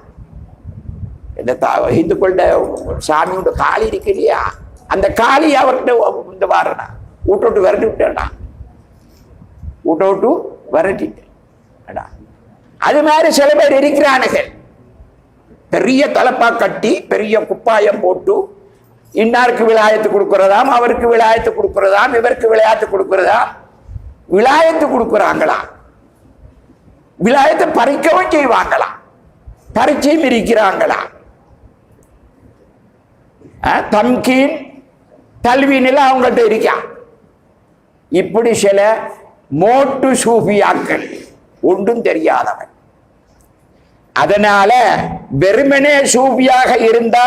A: இந்த இந்துக்களோட சாமியோட காளி இருக்கு இல்லையா, அந்த காளி அவர்கிட்ட இந்த வாரனா வீட்டை விட்டு விரட்டி விட்டேன்டா, வீட்டை விட்டு விரட்டிட்டேன். அது மாதிரி சில பேர் இருக்கிறானுகள், பெரிய தலப்பா கட்டி பெரிய குப்பாயம் போட்டு இன்னாருக்கு விலாயத்து கொடுக்கிறதாம், அவருக்கு விலாயத்து கொடுக்கிறதாம், இவருக்கு விளையாட்டு கொடுக்கிறதா, விலாயத்து கொடுக்குறாங்களா, விலாயத்தை பறிக்கவும் செய்வாங்களா, பறிச்சையும் இருக்கிறாங்களா. தம்கீன் தல்வீன் எல்லாம் அவங்கள்ட்ட இருக்கா. இப்படி சில மோட்டு சூஃபியாக்கள் ஒன்றும் தெரியாதவன். அதனால வெறுமனே சூஃபியாக இருந்தா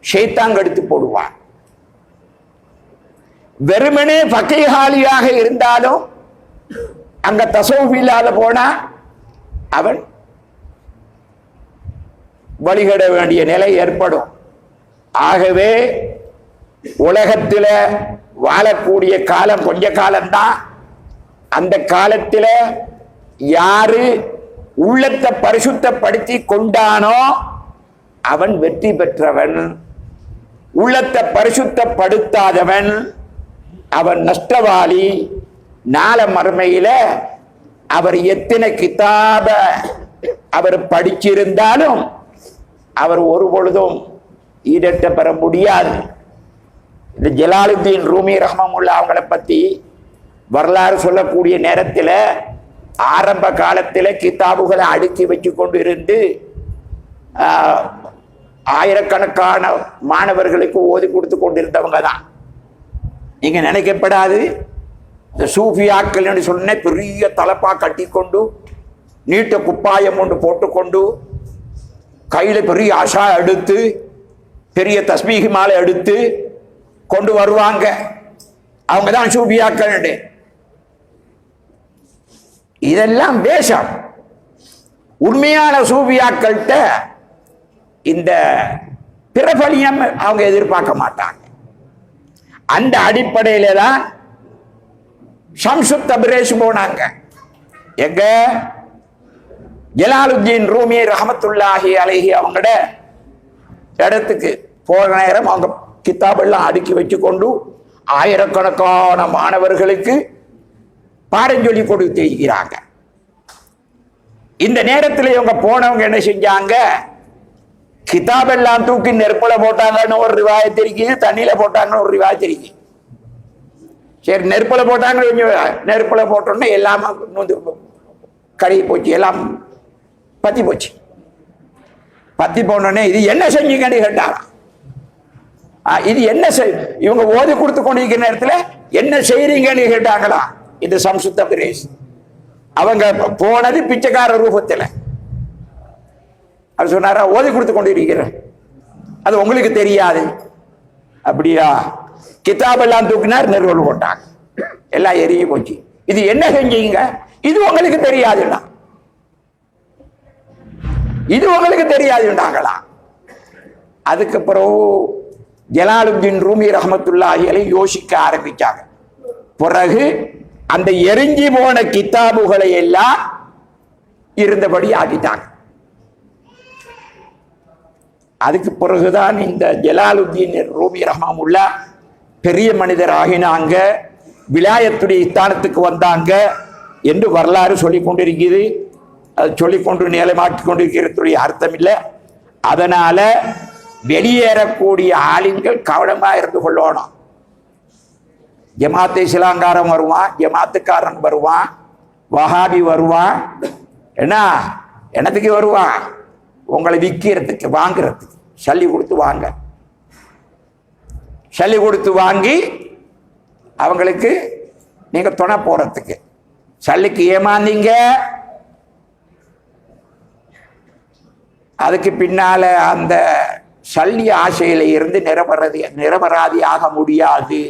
A: ஷைத்தான் எடுத்து போடுவான். வெறுமனே ஃபகீஹாலியாக இருந்தாலும் அங்க தஸவ்வுஃப் இல்லாத போனா அவன் வழிகட வேண்டிய நிலை ஏற்படும். ஆகவே உலகத்தில் வாழக்கூடிய காலம் கொஞ்ச காலம்தான். அந்த காலத்தில் யாரு உள்ளத்தை பரிசுத்தப்படுத்தி கொண்டானோ அவன் வெற்றி பெற்றவன். உள்ளத்தை பரிசுத்தப்படுத்தாதவன் அவர் நஷ்டவாளி. நாள மறுமையில அவர் எத்தனை கிதாப அவர் படிச்சிருந்தாலும் அவர் ஒரு பொழுதும் ஈடற்ற பெற முடியாது. இந்த ஜலாலுத்தீன் ரூமி ரஹ்மத்துல்லாஹி அவங்களை பத்தி வரலாறு சொல்லக்கூடிய நேரத்தில் ஆரம்ப காலத்தில் கிதாபுகளை அடுக்கி வச்சு கொண்டு இருந்து ஆயிரக்கணக்கான மாணவர்களுக்கு ஓதி கொடுத்து கொண்டிருந்தவங்க தான். நீங்க நினைக்கப்படாது இந்த சூஃபியாக்கள் சொன்ன பெரிய தலப்பா கட்டி கொண்டு நீட்ட குப்பாயம் ஒன்று போட்டுக்கொண்டு கையில பெரிய ஆஷா எடுத்து பெரிய தஸ்மீகி மாலை எடுத்து கொண்டு வருவாங்க. அவங்க தான் சூஃபியாக்கள். இதெல்லாம் வேஷம். உண்மையான சூஃபியாக்கள்கிட்ட இந்த பிரபலியம் அவங்க எதிர்பார்க்க மாட்டாங்க. அந்த அடிப்படையில தான் ஷம்சு தப்ரேஸ் போனாங்க. எங்க ஜலாலுத்தீன் ரூமி ரஹ்மத்துல்லாஹி அலைஹி அவங்களோட இடத்துக்கு போற நேரம் அவங்க கிதாபெல்லாம் அடுக்கி வச்சு கொண்டு ஆயிரக்கணக்கான மாணவர்களுக்கு பாடம் சொல்லி கொடுத்து இருக்கிறாங்க. இந்த நேரத்தில் இவங்க போனவங்க என்ன செஞ்சாங்க, கிதாபெல்லாம் தூக்கி நெருப்புல போட்டாங்கன்னு ஒரு ரிவாயத்து இருக்குது, தண்ணியில போட்டாங்கன்னு ஒரு ரிவாயத்து இருக்கு. சரி, நெருப்புல போட்டாங்க, நெருப்புல போட்டோன்னே எல்லாம் கருகி போச்சு, எல்லாம் பத்தி போச்சு. பத்தி போனோடனே இது என்ன செஞ்சீங்கன்னு கேட்டாராம். இது என்ன இவங்க ஓதி கொடுத்து கொண்டிருக்கிற நேரத்தில் என்ன செய்றீங்கன்னு கேட்டாங்களா. இது ஷம்சு தப்ரீஸ். அவங்க போனது பிச்சைக்கார ரூபத்தில். அது சொன்னாரா, ஓதி கொடுத்து கொண்டிருக்கிறேன், அது உங்களுக்கு தெரியாது. அப்படியா? கிதாபெல்லாம் தூக்கினார், நெருவல் போட்டாங்க, எல்லாம் எரிய போச்சு. இது என்ன செஞ்சீங்க? இது உங்களுக்கு தெரியாதுண்ணா, இது உங்களுக்கு தெரியாதுண்டாங்களா. அதுக்கு பிறகு ஜலாலுத்தீன் ரூமி ரஹ்மத்துல்லாஹி அலைஹி யோசிக்க ஆரம்பிச்சாங்க. பிறகு அந்த எரிஞ்சி போன கிதாபுகளை எல்லாம் இருந்தபடி ஆக்கிட்டாங்க. அதுக்கு பிறகுதான் இந்த ஜலாலுத்தீன் ரூமி ரஹ்மத்துல்லாஹ் பெரிய மனிதர் ஆகினாங்க, விலாயத்துடைய ஸ்தானத்துக்கு வந்தாங்க என்று வரலாறு சொல்லிக் கொண்டிருக்கிறது. அது சொல்லிக்கொண்டு நிலைமாக்கி கொண்டிருக்கிறதுடைய அர்த்தம் இல்லை. அதனால வெளியேறக்கூடிய ஆளுங்கள் கவனமா இருந்து கொள்ளணும். ஜமாத்தை இஸ்லாங்காரன் வருவான், ஜமாத்துக்காரன் வருவான், வஹாபி வருவான். என்ன என்னத்துக்கு வருவான்? உங்களை விற்கிறதுக்கு, வாங்குறதுக்கு, சல்லி கொடுத்து வாங்க, சல்லி கொடுத்து வாங்கி அவங்களுக்கு நீங்க துணை போறதுக்கு. சல்லிக்கு ஏமாந்தீங்க, அதுக்கு பின்னால அந்த சல்லி ஆசையில இருந்து நிரபராதியாக முடியாது.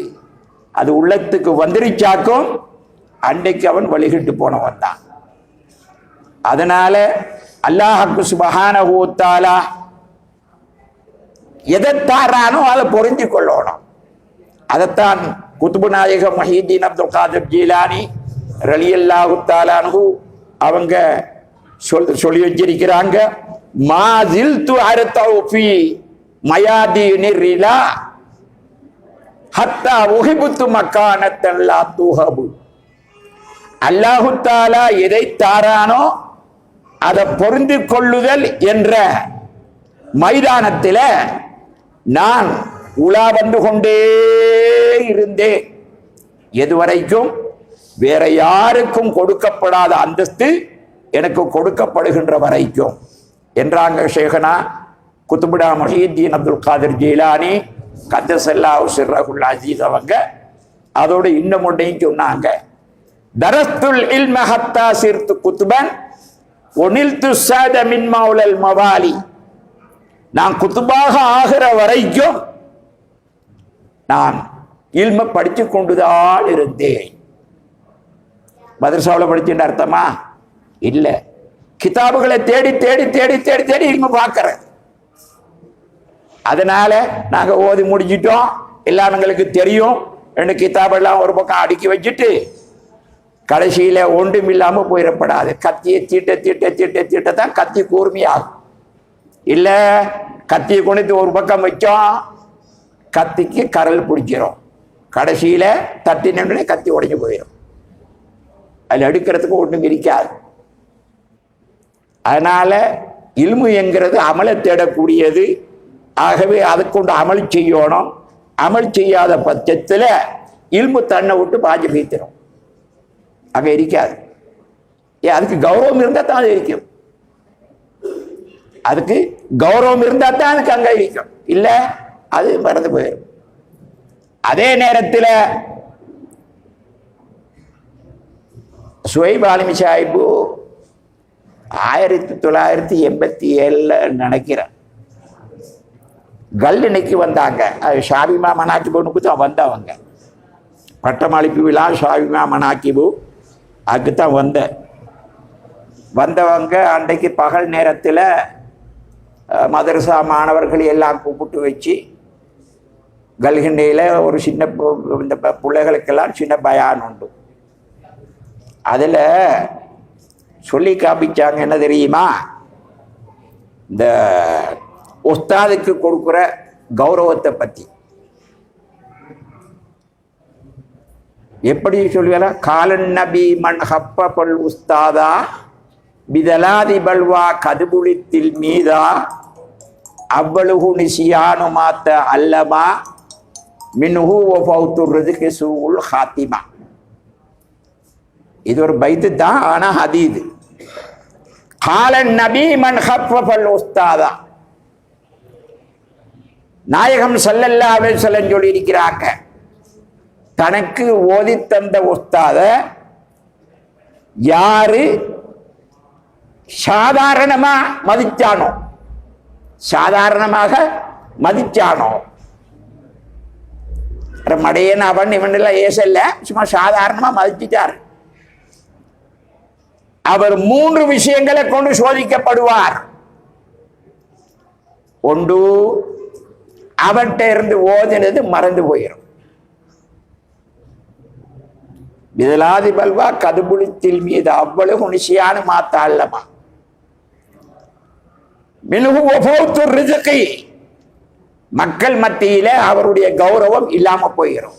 A: அது உள்ளத்துக்கு வந்துருச்சாக்கும் அன்றைக்கு அவன் வழிகிட்டு போனவன் தான். அதனால அல்லாஹ்வுக்கு சுப்ஹானஹு வ தஆலா எதை தாரானோ அதை பொருந்தி கொள்ளணும். அதைத்தான் குத்துபு நாயகம் முஹியுத்தீன் அப்துல் காதிர் ஜீலானி ரலியல்லாஹு தஆலா அன்ஹு அவங்க சொல்லி வச்சிருக்கிறாங்க. மாசில் து அர்தவு ஃபீ மயாதீனிர் ரிலா ஹத்தா உஹிபுத்து மக்கானத்தன் லா துஹபு. அல்லாஹு தஆலா எதை தாரானோ அதை பொருந்தி கொள்ளுதல் என்ற மைதானத்தில் நான் உலா வந்து கொண்டே இருந்தேன், எதுவரைக்கும் வேற யாருக்கும் கொடுக்கப்படாத அந்தஸ்து எனக்கு கொடுக்கப்படுகின்ற வரைக்கும் என்றாங்க ஷேகனா குத்துபுடா முஹியுத்தீன் அப்துல் காதிர் ஜீலானி கத்தஸல்லாஹு சிர்ரஹுல் அஸீஸ் அவங்க. அதோடு இன்னும் ஒன்றையும் சொன்னாங்க, தரஸ்துல் இல்ம ஹத்தா சிர்து குத்துபன் ஒனில்து ஸாத மின் மௌலல் மவாலி. நான் குத்துபாக ஆகிற வரைக்கும் நான் இல்ம படித்து கொண்டுதான் இருந்தேன். மதரசாவில் படிச்சுன்ற அர்த்தமா இல்ல, கிதாபுகளை தேடி தேடி தேடி தேடி தேடி இல்ம பார்க்கிறேன். அதனால நாங்க ஓதி முடிச்சிட்டோம், எல்லாம் எங்களுக்கு தெரியும், ரெண்டு கிதாபெல்லாம் ஒரு பக்கம் அடுக்கி வச்சுட்டு கடைசியில ஒன்றும் இல்லாம போயிடப்படாது. கத்தியை தீட்ட தீட்ட தீட்ட தீட்ட தான் கத்தி கூர்மையாகும். இல்ல கத்தியை கொண்டு ஒரு பக்கம் வச்சோம், கத்திக்கு கரல் பிடிக்கிறோம். கடைசியில் தட்டினே கத்தி உடைஞ்சு போயிடும். அதில் எடுக்கிறதுக்கு ஒன்றும் இருக்காது. அதனால் இல்மு என்கிறது அமலை தேடக்கூடியது. ஆகவே அதை கொண்டு அமல் செய்யணும். அமல் செய்யாத பட்சத்தில் இல்மு தன்னை விட்டு பாஞ்சு பீத்திரும், அங்கே இருக்காது. அதுக்கு கௌரவம் இருந்தால் தான் அது இருக்கும். அதுக்கு கௌரவம் இருந்தால் தான் அதுக்கு அங்கே இருக்கும், இல்லை அது மறந்து போயிடும். அதே நேரத்தில் சுவைப் ஆலிமி சாஹிபு 1987 நினைக்கிறேன் கல்லினைக்கு வந்தாங்க. அது ஷாபிமா மனாக்கிபுனுக்கு தான் வந்தவங்க. பட்டமளிப்பு விழா ஷாபிமா மனாக்கிபு அதுக்கு தான் வந்தவங்க. அன்றைக்கு பகல் நேரத்தில் மதரசா மாணவர்கள் எல்லாம் கூப்பிட்டு வச்சு கல்கிண்டையில் ஒரு சின்ன இந்த பிள்ளைகளுக்கெல்லாம் சின்ன பயான் உண்டு. அதில் சொல்லி காப்பிச்சாங்க, என்ன தெரியுமா, இந்த உஸ்தாதுக்கு கொடுக்குற கௌரவத்தை பற்றி. எப்படி சொல்லுவேன், காலன் நபி மன் ஹப்பல் உஸ்தாதா பிதலாதி பல்வா கதுபுளித்தில் மீதா அவ்வளவு நிசியானு மாத்த அல்லமா மின்ஹு ஒஃபௌத்துர்றதுக்கு சூல் ஹாத்திமா. இது ஒரு பைத்து தான், ஆனால் ஹதீது. காலன் நபி மன் ஹப்பல் உஸ்தாதா, நாயகம் ஸல்லல்லாஹு அலைஹி வஸல்லம் சொல்லி இருக்கிறாங்க, தனக்கு ஓதி தந்த உஸ்தாத யாரு சாதாரணமா மதிச்சானோ, சாதாரணமாக மதிச்சானோ, மடையன் அவன் இவனெல்லாம் ஏசல்ல, சும்மா சாதாரணமா மதிச்சிட்டார், அவர் 3 விஷயங்களை கொண்டு சோதிக்கப்படுவார். ஒன்று, அவர்கிட்ட இருந்து ஓதினது மறந்து போயிடும். பிதலாதி பல்வா கதுபுளித்தில் மீது அவ்வளவு நிச்சயான மாத்த அல்லமா மினுகு ஒஃபௌத்து ரிஸ்கி, மக்கள் மத்தியில அவருடைய கௌரவம் இல்லாம போயிடும்.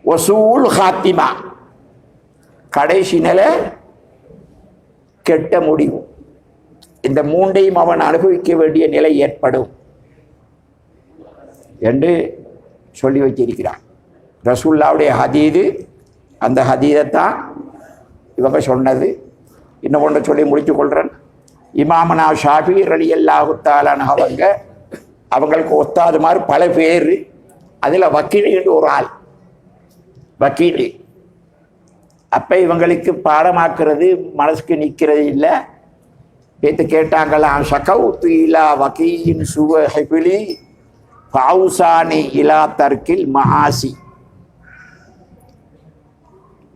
A: வசூல் ஹாத்திமா, கடைசி நிலை கெட்ட முடிவு. இந்த 3ஐயும் அவன் அனுபவிக்க வேண்டிய நிலை ஏற்படும் என்று சொல்லி வச்சிருக்கிறான். ரசூலுல்லாஹ்வுடைய ஹதீது, அந்த ஹதீதைத்தான் இவங்க சொன்னது. இன்னும் ஒன்று சொல்லி முடித்து கொள்கிறேன். இமாமனா ஷாஃபி ரலியல்லாஹு தஆலா அன்ஹு அவங்களுக்கு ஒத்தாது மாதிரி பல பேர். அதில் வக்கீல் என்று ஒரு ஆள், வக்கீல். அப்போ இவங்களுக்கு பாடமாக்குறது மனசுக்கு நிற்கிறது இல்லை. பேத்து கேட்டாங்களாம், ஷகவுத்து இலா வக்கீயின் சுவஹிபிலி ஃபவுசானி இலா தர்கில் மஹாசி.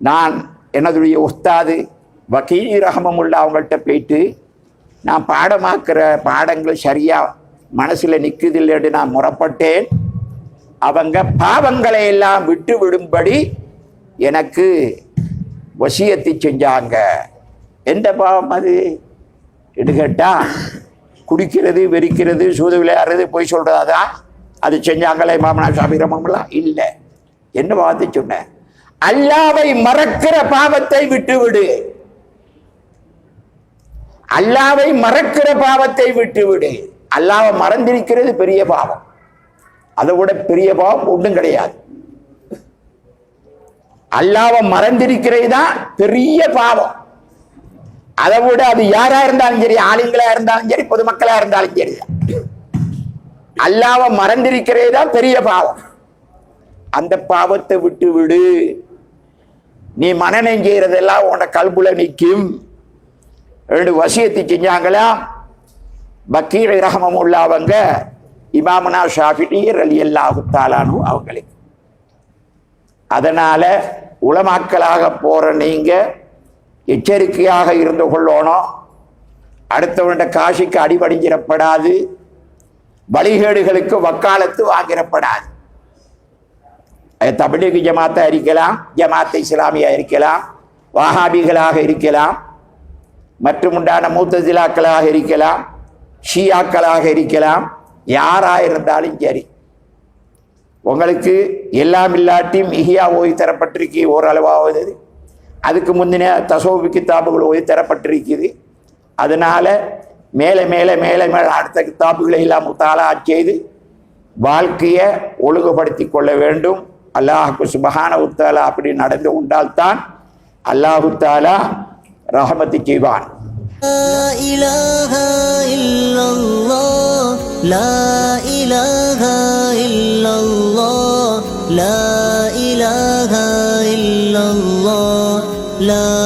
A: நான் என்னதுடைய உஸ்தாது வக்கீல் ரஹமமுல்லா அவங்கள்ட்ட போயிட்டு, நான் பாடமாக்குற பாடங்கள் சரியா மனசில் நிற்குதில்லைன்னு நான் முறப்பட்டேன். அவங்க பாவங்களை எல்லாம் விட்டு விடும்படி எனக்கு வசியத்தை செஞ்சாங்க. எந்த பாவம் அது என்று கேட்டால், குடிக்கிறது, வெறிக்கிறது, சூது விளையாடுறது, பொய் சொல்கிறதா அது செஞ்சாங்களே இமாமனா ஷாஃபி ரஹ்மத்துல்லாஹி அலைஹி? இல்லை. என்ன பாவத்தை சொன்னேன்? அல்லாவை மறக்கிற பாவத்தை விட்டுவிடு, அல்லாவை மறக்கிற பாவத்தை விட்டுவிடு. அல்லாவை மறந்திருக்கிறது பெரிய பாவம், அதை விட பெரிய பாவம் ஒன்றும் கிடையாது. அல்லாவை மறந்திருக்கிறது தான் பெரிய பாவம். அதை விட அது யாரா இருந்தாலும் சரி, ஆளுங்களா இருந்தாலும் சரி, பொதுமக்களா இருந்தாலும் சரி, அல்லாவை மறந்திருக்கிறது தான் பெரிய பாவம். அந்த பாவத்தை விட்டு விடு. நீ மனநம் செய்யறதெல்லாம் உன்னை கல்புல நிற்கும். 2 வசியத்தை செஞ்சாங்களாம் வக்கீல் ரஹ்மத்துல்லாஹி அவங்க இமாமனா ஷாஃபிஈ ரலியல்லாஹு தஆலா அன்ஹு அவங்களுக்கு. அதனால உலமாக்களாக போற நீங்க எச்சரிக்கையாக இருந்து கொள்ளணும். அடுத்தவன்ட காசிக்கு அடிபடிஞ்சிடப்படாது, வழிகேடுகளுக்கு வக்காலத்து வாங்கிடப்படாது. தப்லீக் ஜமாத்தா இருக்கலாம், ஜமாத் இஸ்லாமியா இருக்கலாம், வஹாபிகளாக இருக்கலாம், மற்றும் உண்டான முத்தஸிலாக்களாக இருக்கலாம், ஷியாக்களாக இருக்கலாம், யாராக இருந்தாலும் சரி, உங்களுக்கு எல்லாம் இல்லாட்டியும் இஹியா ஓதி தரப்பட்டிருக்கு ஓரளவாவது. அதுக்கு முந்தின தசோபு கித்தாபுகள் ஓதி தரப்பட்டிருக்குது. அதனால மேலே மேலே மேலே மேலே அடுத்த கித்தாபுகளை எல்லாம் முத்தாலா செய்து வாழ்க்கையை ஒழுங்குபடுத்தி கொள்ள வேண்டும். அல்லாஹுக்கு சுப்ஹானஹு தஆலா அப்படி நடந்து கொண்டால்தான் அல்லாஹு தஆலா ரஹமத்து செய்வான்.
C: لا إله إلا الله لا إله إلا الله لا إله إلا الله لا